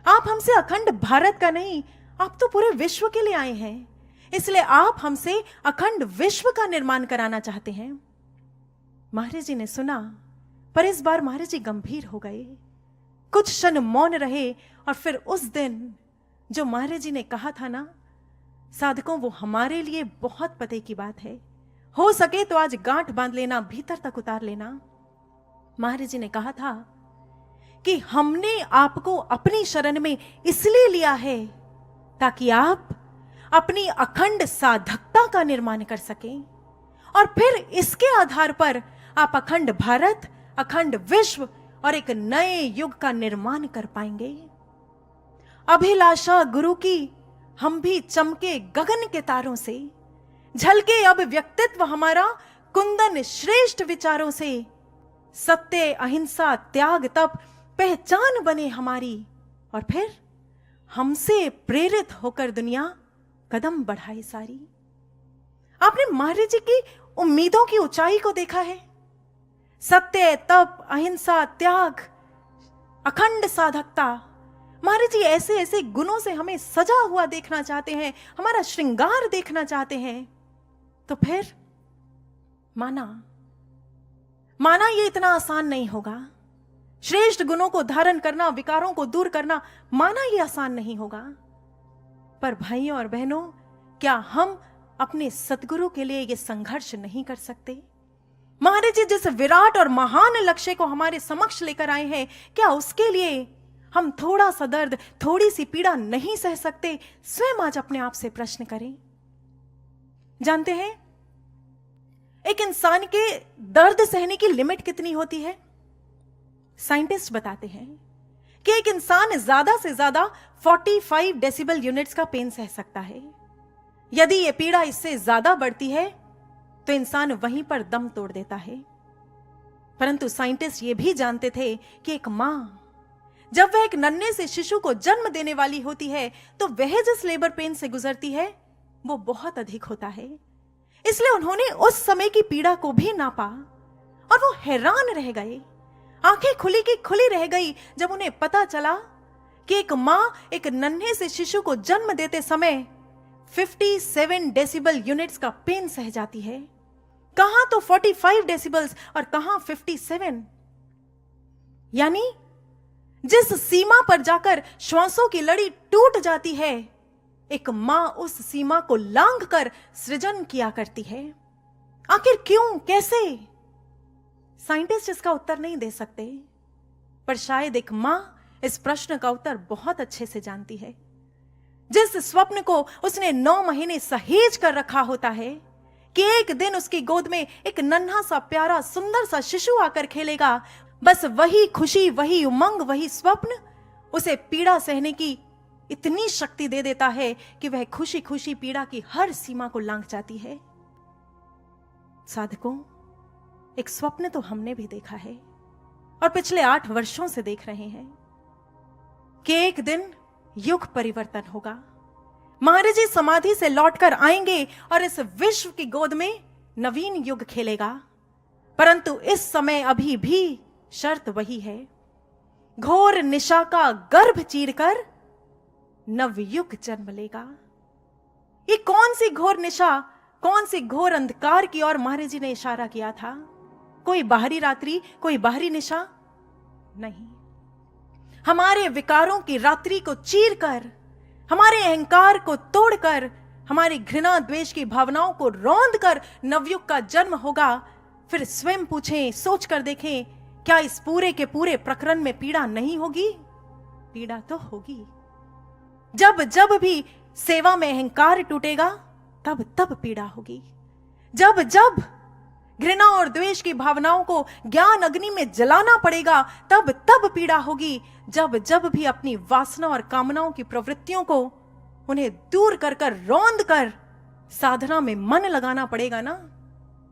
आप हमसे अखंड भारत का नहीं, आप तो पूरे विश्व के लिए आए हैं, इसलिए आप हमसे अखंड विश्व का निर्माण कराना चाहते हैं। महाराज जी ने सुना, पर इस बार महाराज जी गंभीर हो गए, कुछ क्षण मौन रहे, और फिर उस दिन जो महाराज जी ने कहा था ना, साधकों, वो हमारे लिए बहुत पते की बात है। हो सके तो आज गांठ बांध लेना, भीतर तक उतार लेना। महाराज जी ने कहा था कि हमने आपको अपनी शरण में इसलिए लिया है ताकि आप अपनी अखंड साधकता का निर्माण कर सकें और फिर इसके आधार पर आप अखंड भारत, अखंड विश्व और एक नए युग का निर्माण कर पाएंगे। अभिलाषा गुरु की हम भी चमके गगन के तारों से, झलके अब व्यक्तित्व हमारा कुंदन श्रेष्ठ विचारों से, सत्य अहिंसा त्याग तप पहचान बने हमारी, और फिर हमसे प्रेरित होकर दुनिया कदम बढ़ाए सारी। आपने महाराज जी की उम्मीदों की ऊंचाई को देखा है। सत्य तप अहिंसा त्याग अखंड साधकता। महाराज जी ऐसे ऐसे गुणों से हमें सजा हुआ देखना चाहते हैं, हमारा श्रृंगार देखना चाहते हैं। तो फिर माना ये इतना आसान नहीं होगा। श्रेष्ठ गुणों को धारण करना, विकारों को दूर करना, माना ये आसान नहीं होगा। पर भाइयों और बहनों, क्या हम अपने सतगुरु के लिए ये संघर्ष नहीं कर सकते? महाराज जी जिस विराट और महान लक्ष्य को हमारे समक्ष लेकर आए हैं, क्या उसके लिए हम थोड़ा सा दर्द, थोड़ी सी पीड़ा नहीं सह सकते? स्वयं आज अपने आप से प्रश्न करें। जानते हैं एक इंसान के दर्द सहने की लिमिट कितनी होती है? साइंटिस्ट बताते हैं कि एक इंसान ज्यादा से ज्यादा 45 डेसिबल यूनिट्स का पेन सह सकता है। यदि यह पीड़ा इससे ज्यादा बढ़ती है तो इंसान वहीं पर दम तोड़ देता है। परंतु साइंटिस्ट ये भी जानते थे कि एक मां जब वह एक नन्हे से शिशु को जन्म देने वाली होती है तो वह जिस लेबर पेन से गुजरती है वो बहुत अधिक होता है। इसलिए उन्होंने उस समय की पीड़ा को भी नापा और वो हैरान रह गए, आंखें खुली की खुली रह गई जब उन्हें पता चला कि एक मां एक नन्हे से शिशु को जन्म देते समय 57 डेसिबल यूनिट्स का पेन सह जाती है। कहां तो 45 डेसिबल्स और कहां 57। यानी जिस सीमा पर जाकर श्वासों की लड़ी टूट जाती है, एक मां उस सीमा को लांघ कर सृजन किया करती है। आखिर क्यों, कैसे? साइंटिस्ट इसका उत्तर नहीं दे सकते, पर शायद एक मां इस प्रश्न का उत्तर बहुत अच्छे से जानती है। जिस स्वप्न को उसने 9 महीने सहेज कर रखा होता है कि एक दिन उसकी गोद में एक नन्हा सा प्यारा सुंदर सा शिशु आकर खेलेगा, बस वही खुशी, वही उमंग, वही स्वप्न उसे पीड़ा सहने की इतनी शक्ति दे देता है कि वह खुशी खुशी पीड़ा की हर सीमा को लांघ जाती है। साधकों, एक स्वप्न तो हमने भी देखा है और पिछले 8 वर्षों से देख रहे हैं कि एक दिन युग परिवर्तन होगा। महाराज जी समाधि से लौटकर आएंगे और इस विश्व की गोद में नवीन युग खेलेगा। परंतु इस समय अभी भी शर्त वही है, घोर निशा का गर्भ चीरकर नवयुग जन्म लेगा। ये कौन सी घोर निशा, कौन सी घोर अंधकार की ओर महाराज जी ने इशारा किया था? कोई बाहरी रात्रि, कोई बाहरी निशा नहीं। हमारे विकारों की रात्रि को चीरकर, हमारे अहंकार को तोड़कर, हमारी घृणा द्वेष की भावनाओं को रौंदकर नवयुग का जन्म होगा। फिर स्वयं पूछें, सोच कर देखें, क्या इस पूरे के पूरे प्रकरण में पीड़ा नहीं होगी? पीड़ा तो होगी। जब जब भी सेवा में अहंकार टूटेगा तब तब पीड़ा होगी। जब जब घृणा और द्वेष की भावनाओं को ज्ञान अग्नि में जलाना पड़ेगा तब तब पीड़ा होगी। जब जब भी अपनी वासना और कामनाओं की प्रवृत्तियों को, उन्हें दूर कर कर, रौंद कर साधना में मन लगाना पड़ेगा ना,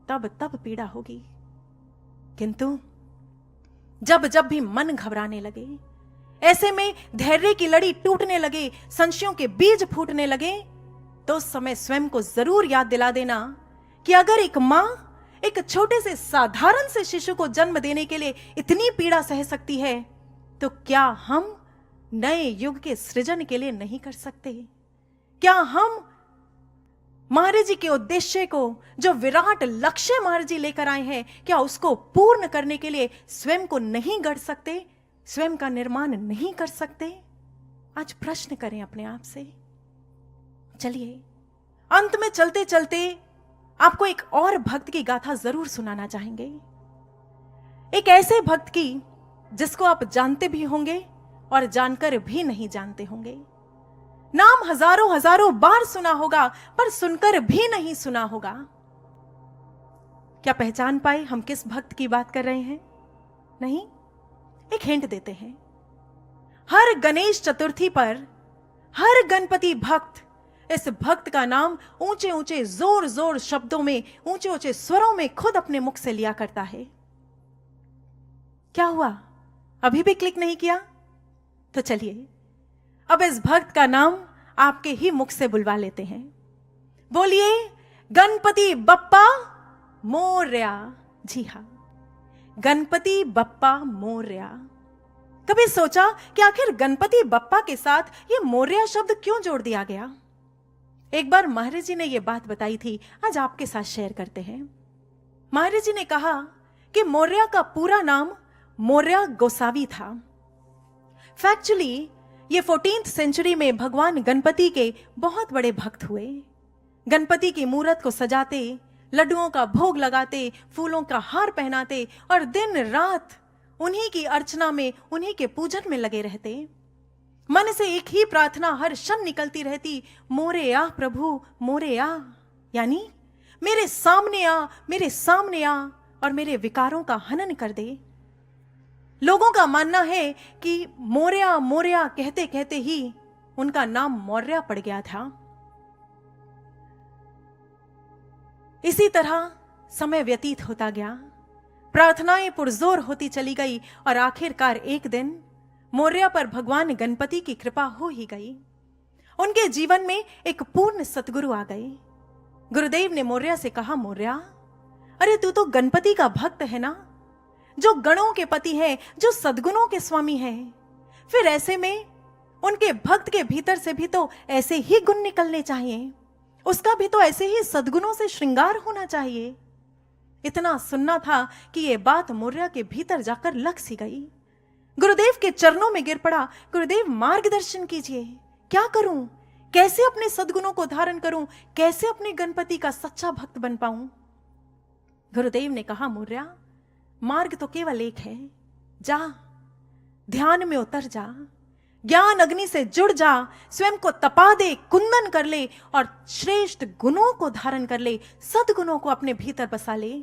तब तब पीड़ा होगी। किंतु जब जब भी मन घबराने लगे, ऐसे में धैर्य की लड़ी टूटने लगे, संशयों के बीज फूटने लगे, तो उस समय स्वयं को जरूर याद दिला देना कि अगर एक मां एक छोटे से साधारण से शिशु को जन्म देने के लिए इतनी पीड़ा सह सकती है, तो क्या हम नए युग के सृजन के लिए नहीं कर सकते? क्या हम महाराज जी के उद्देश्य को, जो विराट लक्ष्य महाराज जी लेकर आए हैं, क्या उसको पूर्ण करने के लिए स्वयं को नहीं गढ़ सकते, स्वयं का निर्माण नहीं कर सकते? आज प्रश्न करें अपने आप से। चलिए अंत में चलते चलते आपको एक और भक्त की गाथा जरूर सुनाना चाहेंगे। एक ऐसे भक्त की जिसको आप जानते भी होंगे और जानकर भी नहीं जानते होंगे। नाम हजारों हजारों बार सुना होगा, पर सुनकर भी नहीं सुना होगा। क्या पहचान पाए हम किस भक्त की बात कर रहे हैं? नहीं? एक हिंट देते हैं। हर गणेश चतुर्थी पर हर गणपति भक्त इस भक्त का नाम ऊंचे ऊंचे जोर जोर शब्दों में, ऊंचे ऊंचे स्वरों में खुद अपने मुख से लिया करता है। क्या हुआ? अभी भी क्लिक नहीं किया? तो चलिए अब इस भक्त का नाम आपके ही मुख से बुलवा लेते हैं। बोलिए गणपति बप्पा मोरया। जी हां, गणपति बप्पा मोरया। कभी सोचा कि आखिर गणपति बप्पा के साथ ये मोरया शब्द क्यों जोड़ दिया गया? एक बार महाराज जी ने यह बात बताई थी, आज आपके साथ शेयर करते हैं। महाराज जी ने कहा कि मोरया का पूरा नाम मोरया गोसावी था। फैक्चुअली ये 14th सेंचुरी में भगवान गणपति के बहुत बड़े भक्त हुए। गणपति की मूर्त को सजाते, लड्डुओं का भोग लगाते, फूलों का हार पहनाते और दिन रात उन्हीं की अर्चना में, उन्हीं के पूजन में लगे रहते। मन से एक ही प्रार्थना हर क्षण निकलती रहती, मोरे आ प्रभु मोरे आ, यानी मेरे सामने आ, मेरे सामने आ और मेरे विकारों का हनन कर दे। लोगों का मानना है कि मोरया मोरया कहते कहते ही उनका नाम मौर्या पड़ गया था। इसी तरह समय व्यतीत होता गया, प्रार्थनाएं पुरजोर होती चली गई और आखिरकार एक दिन मौर्या पर भगवान गणपति की कृपा हो ही गई। उनके जीवन में एक पूर्ण सतगुरु आ गए। गुरुदेव ने मौर्या से कहा, मौर्या अरे तू तो गणपति का भक्त है ना, जो गणों के पति है, जो सद्गुणों के स्वामी है, फिर ऐसे में उनके भक्त के भीतर से भी तो ऐसे ही गुण निकलने चाहिए, उसका भी तो ऐसे ही सद्गुणों से श्रृंगार होना चाहिए। इतना सुनना था कि यह बात मौर्या के भीतर जाकर लग सी गई। गुरुदेव के चरणों में गिर पड़ा, गुरुदेव मार्गदर्शन कीजिए, क्या करूं, कैसे अपने सद्गुणों को धारण करूं, कैसे अपने गणपति का सच्चा भक्त बन पाऊं। गुरुदेव ने कहा, मौर्या मार्ग तो केवल एक है, जा ध्यान में उतर जा, ज्ञान अग्नि से जुड़ जा, स्वयं को तपा दे, कुंदन कर ले और श्रेष्ठ गुणों को धारण कर ले, सद्गुणों को अपने भीतर बसा ले,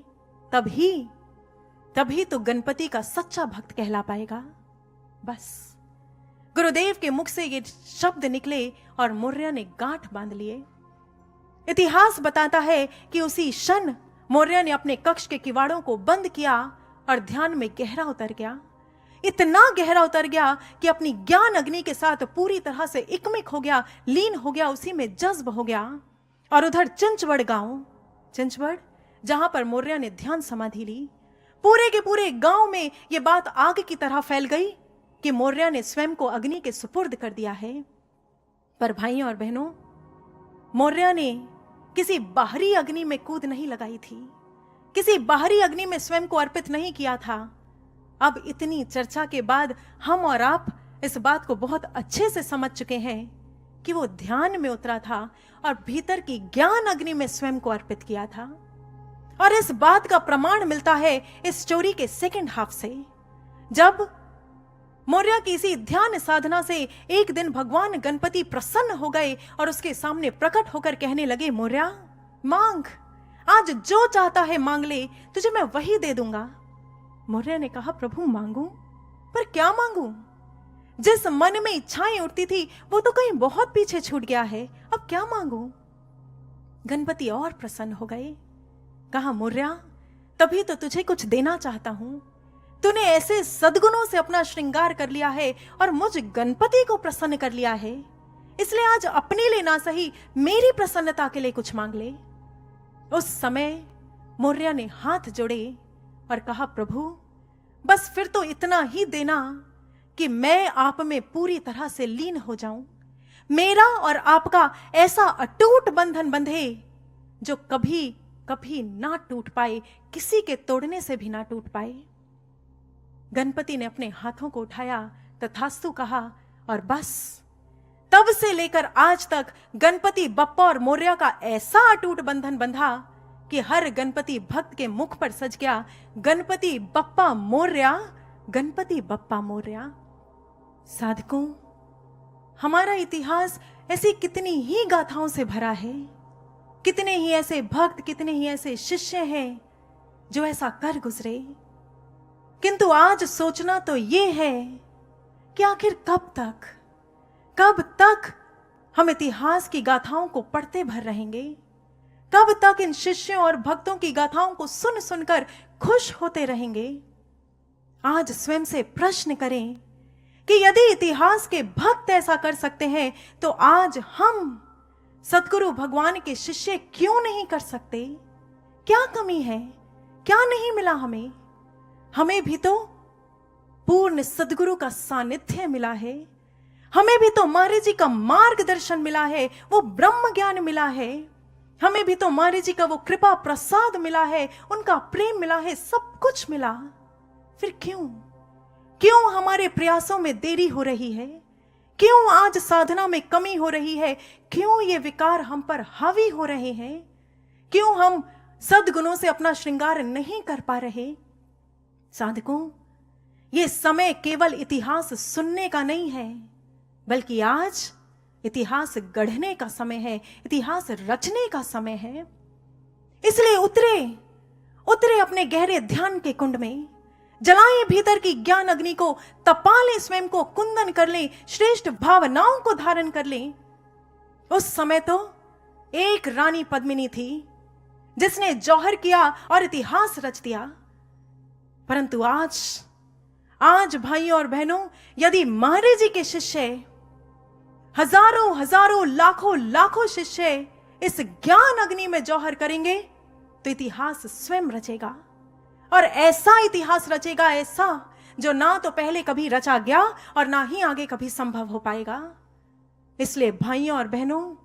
तभी तो गणपति का सच्चा भक्त कहला पाएगा। बस गुरुदेव के मुख से ये शब्द निकले और मौर्या ने गांठ बांध लिए। इतिहास बताता है कि उसी क्षण मौर्या ने अपने कक्ष के किवाड़ों को बंद किया और ध्यान में गहरा उतर गया। इतना गहरा उतर गया कि अपनी ज्ञान अग्नि के साथ पूरी तरह से इकमिक हो गया, लीन हो गया, उसी में जज्ब हो गया। और उधर चिंचवड़ गांव, चिंचवड़ जहां पर मौर्या ने ध्यान समाधि ली, पूरे के पूरे गांव में यह बात आग की तरह फैल गई कि मौर्या ने स्वयं को अग्नि के सुपुर्द कर दिया है। पर भाइयों और बहनों, मौर्या ने किसी बाहरी अग्नि में कूद नहीं लगाई थी, किसी बाहरी अग्नि में स्वयं को अर्पित नहीं किया था। अब इतनी चर्चा के बाद हम और आप इस बात को बहुत अच्छे से समझ चुके हैं कि वो ध्यान में उतरा था और भीतर की ज्ञान अग्नि में स्वयं को अर्पित किया था। और इस बात का प्रमाण मिलता है इस स्टोरी के सेकंड हाफ से, जब मौर्या की इसी ध्यान साधना से एक दिन भगवान गणपति प्रसन्न हो गए और उसके सामने प्रकट होकर कहने लगे, मौर्या मांग, आज जो चाहता है मांग ले, तुझे मैं वही दे दूंगा। मौर्या ने कहा, प्रभु मांगू, पर क्या मांगू? जिस मन में इच्छाएं उठती थी वो तो कहीं बहुत पीछे छूट गया है, अब क्या मांगू? गणपति और प्रसन्न हो गए, कहा, मौर्या तभी तो तुझे कुछ देना चाहता हूं। तूने ऐसे सद्गुणों से अपना श्रृंगार कर लिया है और मुझ गणपति को प्रसन्न कर लिया है, इसलिए आज अपने लिए ना सही मेरी प्रसन्नता के लिए कुछ मांग ले। उस समय मौर्या ने हाथ जोड़े और कहा, प्रभु बस फिर तो इतना ही देना कि मैं आप में पूरी तरह से लीन हो जाऊं, मेरा और आपका ऐसा अटूट बंधन बंधे जो कभी कभी ना टूट पाए, किसी के तोड़ने से भी ना टूट पाए। गणपति ने अपने हाथों को उठाया, तथास्तु कहा, और बस तब से लेकर आज तक गणपति बप्पा और मौर्या का ऐसा अटूट बंधन बंधा कि हर गणपति भक्त के मुख पर सज गया, गणपति बप्पा मौर्या, गणपति बप्पा मौर्या। साधकों, हमारा इतिहास ऐसी कितनी ही गाथाओं से भरा है, कितने ही ऐसे भक्त, कितने ही ऐसे शिष्य हैं जो ऐसा कर गुजरे। किंतु आज सोचना तो ये है कि आखिर कब तक हम इतिहास की गाथाओं को पढ़ते भर रहेंगे? कब तक इन शिष्यों और भक्तों की गाथाओं को सुन सुनकर खुश होते रहेंगे? आज स्वयं से प्रश्न करें कि यदि इतिहास के भक्त ऐसा कर सकते हैं तो आज हम सद्गुरु भगवान के शिष्य क्यों नहीं कर सकते? क्या कमी है? क्या नहीं मिला हमें? हमें भी तो पूर्ण सद्गुरु का सानिध्य मिला है, हमें भी तो महाराज जी का मार्गदर्शन मिला है, वो ब्रह्म ज्ञान मिला है, हमें भी तो महाराज जी का वो कृपा प्रसाद मिला है, उनका प्रेम मिला है, सब कुछ मिला। फिर क्यों हमारे प्रयासों में देरी हो रही है? क्यों आज साधना में कमी हो रही है? क्यों ये विकार हम पर हावी हो रहे हैं? क्यों हम सद्गुणों से अपना श्रृंगार नहीं कर पा रहे? साधकों, ये समय केवल इतिहास सुनने का नहीं है, बल्कि आज इतिहास गढ़ने का समय है, इतिहास रचने का समय है। इसलिए उतरे अपने गहरे ध्यान के कुंड में, जलाएं भीतर की ज्ञान अग्नि को, तपा लें स्वयं को, कुंदन कर लें, श्रेष्ठ भावनाओं को धारण कर लें। उस समय तो एक रानी पद्मिनी थी जिसने जौहर किया और इतिहास रच दिया, परंतु आज भाइयों और बहनों, यदि महाराज जी के शिष्य, हजारों लाखों शिष्य इस ज्ञान अग्नि में जौहर करेंगे तो इतिहास स्वयं रचेगा, और ऐसा इतिहास रचेगा, ऐसा जो ना तो पहले कभी रचा गया और ना ही आगे कभी संभव हो पाएगा। इसलिए भाइयों और बहनों,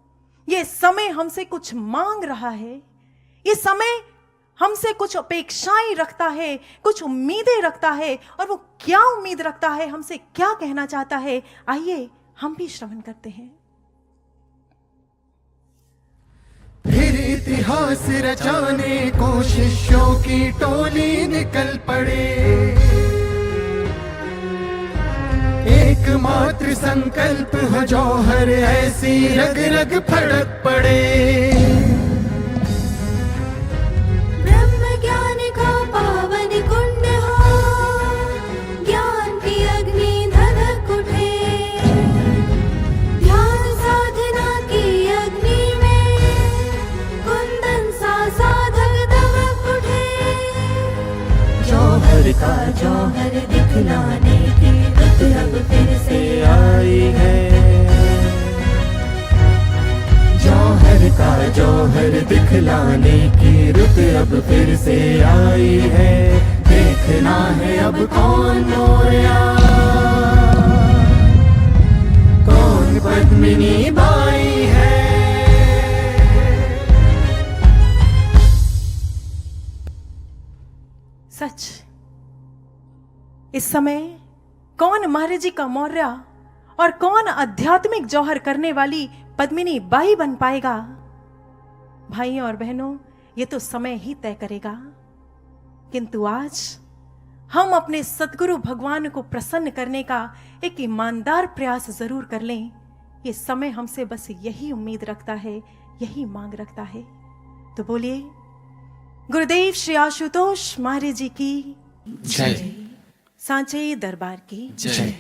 ये समय हमसे कुछ मांग रहा है, ये समय हमसे कुछ अपेक्षाएं रखता है, कुछ उम्मीदें रखता है, और वो क्या उम्मीद रखता है, हमसे क्या कहना चाहता है, आइए हम भी श्रवण करते हैं। फिर इतिहास रचाने को शिष्यों की टोली निकल पड़े, एकमात्र संकल्प हो जौहर ऐसी रग रग फड़क पड़े। ब्रह्म ज्ञान का पावन कुंड हो, ज्ञान की अग्नि धधक उठे, ध्यान साधना की अग्नि में कुंदन सा साधक दबक उठे। जौहर का जौहर दिखलाने की रुत अब फिर से आई है, जौहर का जौहर दिखलाने की रुत अब फिर से आई है। देखना है अब कौन मोरया, कौन पद्मिनी बाई है। सच, इस समय कौन महाराज जी का मौर्य और कौन आध्यात्मिक जौहर करने वाली पद्मिनी बाई बन पाएगा? भाइयों और बहनों, ये तो समय ही तय करेगा। किंतु आज हम अपने सद्गुरु भगवान को प्रसन्न करने का एक ईमानदार प्रयास जरूर कर लें। ये समय हमसे बस यही उम्मीद रखता है, यही मांग रखता है। तो बोलिए, गुरुदेव श्री आशुतोष महाराज जी की जय, सांचे दरबार की जय।